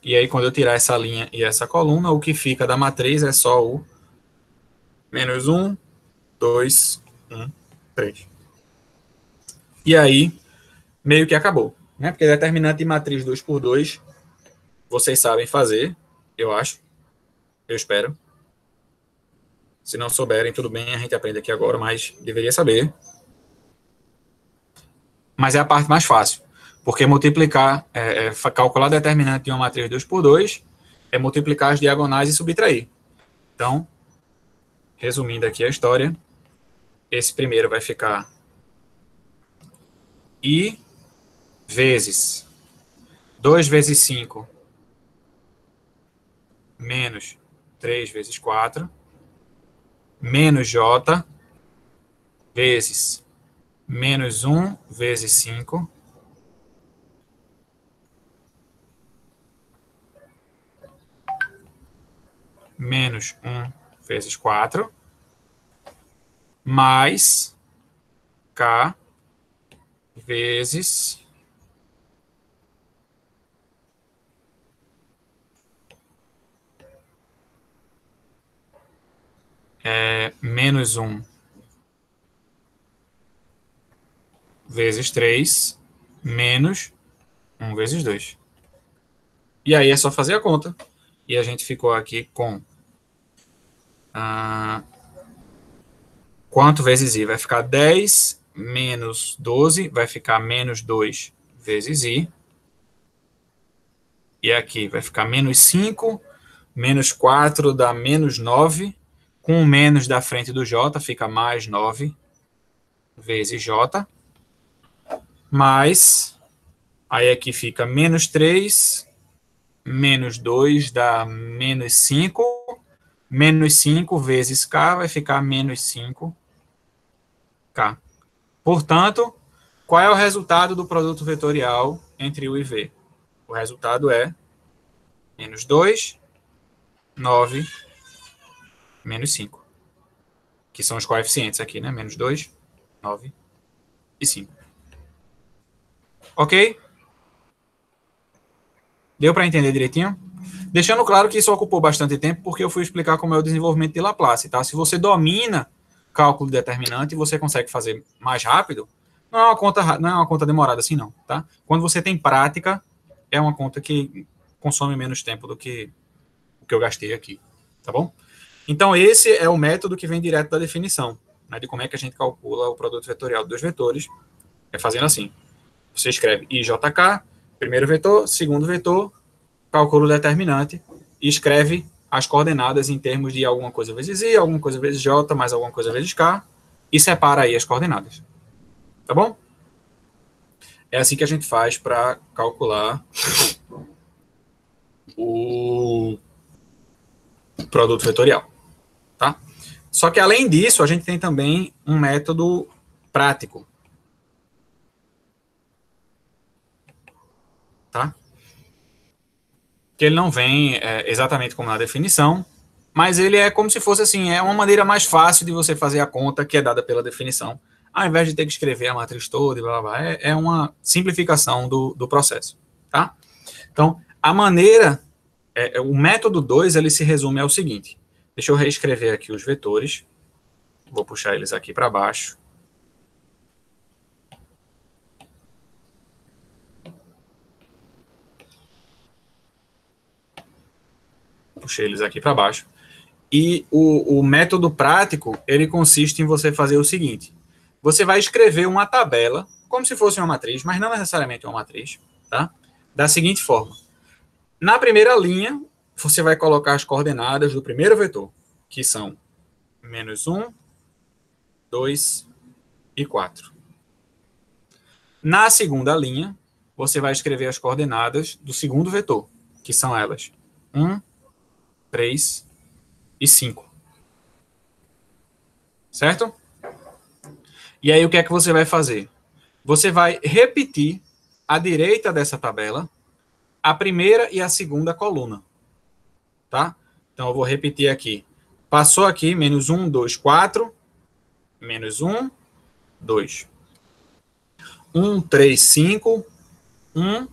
Speaker 1: E aí, quando eu tirar essa linha e essa coluna, o que fica da matriz é só o menos 1, 2, 1, 3. E aí, meio que acabou. Né? Porque determinante de matriz 2 por 2, vocês sabem fazer, eu acho. Eu espero. Se não souberem, tudo bem, a gente aprende aqui agora, mas deveria saber. Mas é a parte mais fácil. Porque multiplicar, calcular determinante de uma matriz 2 por 2 é multiplicar as diagonais e subtrair. Então, resumindo aqui a história, esse primeiro vai ficar I vezes 2 vezes 5 menos 3 vezes 4 menos J vezes menos 1 vezes 5 menos 1 vezes 4 mais K vezes menos 1 vezes 3 menos 1 vezes 2. E aí é só fazer a conta. E a gente ficou aqui com quanto vezes I? Vai ficar 10 menos 12, vai ficar menos 2 vezes I. E aqui vai ficar menos 5, menos 4 dá menos 9. Com o menos da frente do J, fica mais 9 vezes J. Mais, aí aqui fica menos 3, menos 2 dá menos 5. Menos 5 vezes K vai ficar menos 5K. Portanto, qual é o resultado do produto vetorial entre U e V? O resultado é menos 2, 9, menos 5. Que são os coeficientes aqui, né? Menos 2, 9 e 5. Ok? Deu para entender direitinho? Deixando claro que isso ocupou bastante tempo, porque eu fui explicar como é o desenvolvimento de Laplace, tá? Se você domina cálculo determinante, você consegue fazer mais rápido. Não é uma conta demorada assim, não, tá? Quando você tem prática, é uma conta que consome menos tempo do que o que eu gastei aqui, tá bom? Então, esse é o método que vem direto da definição, né, de como é que a gente calcula o produto vetorial de dois vetores. É fazendo assim. Você escreve IJK, primeiro vetor, segundo vetor, calcula o determinante e escreve as coordenadas em termos de alguma coisa vezes I, alguma coisa vezes J, mais alguma coisa vezes K, e separa aí as coordenadas. Tá bom? É assim que a gente faz para calcular o produto vetorial. Tá? Só que, além disso, a gente tem também um método prático. Tá? Que ele não vem exatamente como na definição, mas ele é como se fosse assim, é uma maneira mais fácil de você fazer a conta que é dada pela definição, ao invés de ter que escrever a matriz toda e blá, blá, blá, é uma simplificação do processo, tá? Então, a maneira, o método 2, ele se resume ao seguinte, deixa eu reescrever aqui os vetores, vou puxar eles aqui para baixo, puxei eles aqui para baixo. E o método prático, ele consiste em você fazer o seguinte. Você vai escrever uma tabela, como se fosse uma matriz, mas não necessariamente uma matriz, tá? Da seguinte forma. Na primeira linha, você vai colocar as coordenadas do primeiro vetor, que são menos 1, 2 e 4. Na segunda linha, você vai escrever as coordenadas do segundo vetor, que são elas 1, 3 e 5. Certo? E aí, o que é que você vai fazer? Você vai repetir à direita dessa tabela, a primeira e a segunda coluna, tá? Então, eu vou repetir aqui. Passou aqui, menos 1, 2, 4, menos 1, 2. 1, 3, 5, 1,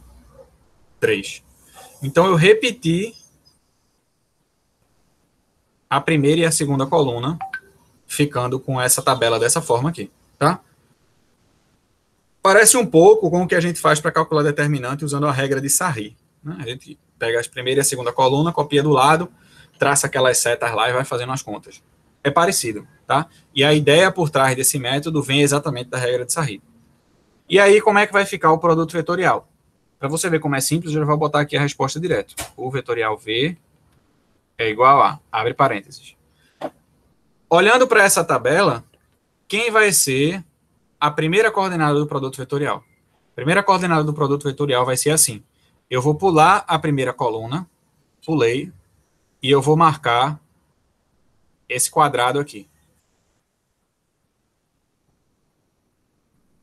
Speaker 1: 3. Então, eu repeti a primeira e a segunda coluna, ficando com essa tabela dessa forma aqui, tá? Parece um pouco com o que a gente faz para calcular determinante usando a regra de Sarri, né? A gente pega a primeira e a segunda coluna, copia do lado, traça aquelas setas lá e vai fazendo as contas. É parecido, tá? E a ideia por trás desse método vem exatamente da regra de Sarri. E aí, como é que vai ficar o produto vetorial? Para você ver como é simples, eu já vou botar aqui a resposta direto. O vetorial V é igual a, abre parênteses. Olhando para essa tabela, quem vai ser a primeira coordenada do produto vetorial? A primeira coordenada do produto vetorial vai ser assim. Eu vou pular a primeira coluna, pulei, e eu vou marcar esse quadrado aqui.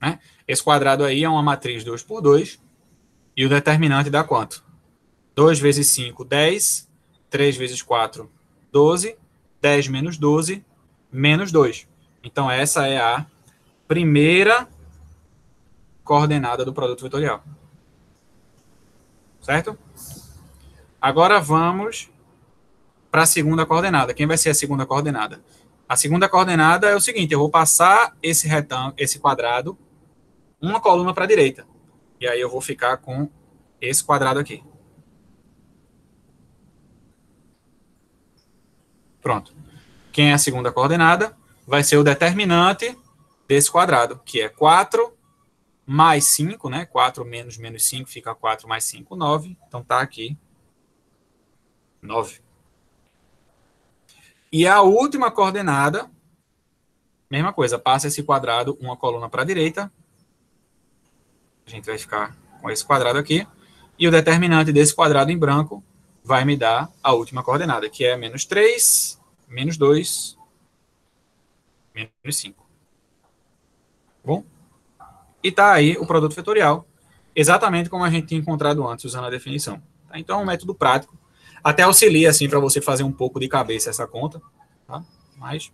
Speaker 1: Né? Esse quadrado aí é uma matriz 2 por 2, e o determinante dá quanto? 2 vezes 5, 10, 3 vezes 4, 12, 10 menos 12, menos 2. Então, essa é a primeira coordenada do produto vetorial. Certo? Agora vamos para a segunda coordenada. Quem vai ser a segunda coordenada? A segunda coordenada é o seguinte, eu vou passar esse retângulo, esse quadrado, uma coluna para a direita. E aí eu vou ficar com esse quadrado aqui. Pronto. Quem é a segunda coordenada? Vai ser o determinante desse quadrado, que é 4 mais 5, né? 4 menos 5 fica 4 mais 5, 9. Então tá aqui 9. E a última coordenada, mesma coisa, passa esse quadrado, uma coluna para a direita. A gente vai ficar com esse quadrado aqui. E o determinante desse quadrado em branco vai me dar a última coordenada, que é menos 3, menos 2, menos 5. Bom? E tá aí o produto vetorial, exatamente como a gente tinha encontrado antes, usando a definição. Tá? Então é um método prático. Até auxilia, assim, para você fazer um pouco de cabeça essa conta. Tá? Mas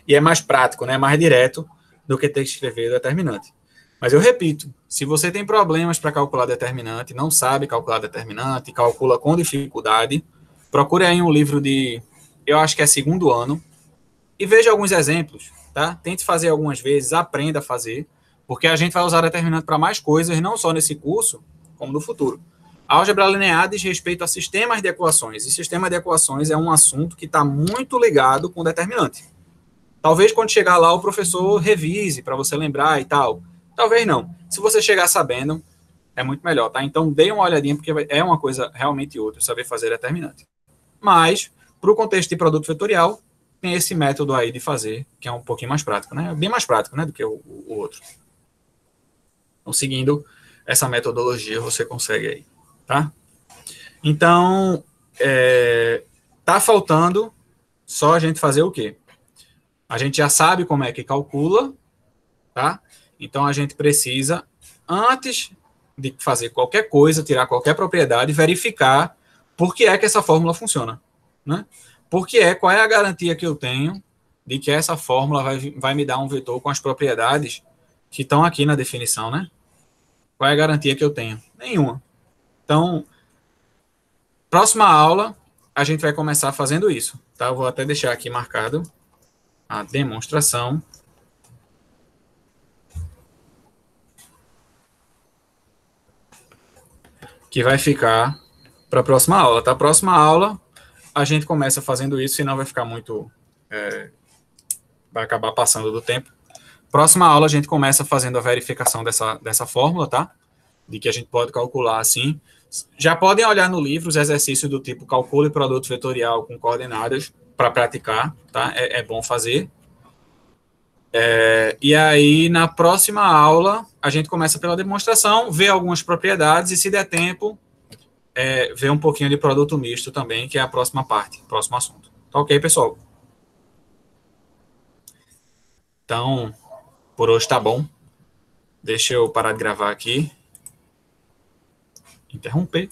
Speaker 1: e é mais prático, né? Mais direto do que ter que escrever determinante. Mas eu repito, se você tem problemas para calcular determinante, não sabe calcular determinante, calcula com dificuldade, procure aí um livro de, eu acho que é segundo ano, e veja alguns exemplos, tá? Tente fazer algumas vezes, aprenda a fazer, porque a gente vai usar determinante para mais coisas, não só nesse curso, como no futuro. A álgebra linear diz respeito a sistemas de equações, e sistema de equações é um assunto que está muito ligado com determinante. Talvez quando chegar lá o professor revise para você lembrar e tal. Talvez não. Se você chegar sabendo, é muito melhor, tá? Então, dê uma olhadinha, porque é uma coisa realmente útil, saber fazer determinante. Mas, para o contexto de produto vetorial, tem esse método aí de fazer, que é um pouquinho mais prático, né? Bem mais prático, né, do que o outro. Então, seguindo essa metodologia, você consegue aí, tá? Então, tá faltando só a gente fazer o quê? A gente já sabe como é que calcula, tá? Então, a gente precisa, antes de fazer qualquer coisa, tirar qualquer propriedade, verificar por que é que essa fórmula funciona, né? Qual é a garantia que eu tenho de que essa fórmula vai me dar um vetor com as propriedades que estão aqui na definição, né? Qual é a garantia que eu tenho? Nenhuma. Então, próxima aula, a gente vai começar fazendo isso, tá? Eu vou até deixar aqui marcado a demonstração. Que vai ficar para a próxima aula, tá? Próxima aula, a gente começa fazendo isso, senão vai ficar muito... vai acabar passando do tempo. Próxima aula, a gente começa fazendo a verificação dessa fórmula, tá? De que a gente pode calcular assim. Já podem olhar no livro os exercícios do tipo calcule produto vetorial com coordenadas para praticar, tá? É bom fazer. E aí, na próxima aula, a gente começa pela demonstração, vê algumas propriedades e, se der tempo, vê um pouquinho de produto misto também, que é a próxima parte, próximo assunto. Tá ok, pessoal? Então, por hoje tá bom. Deixa eu parar de gravar aqui. Interromper.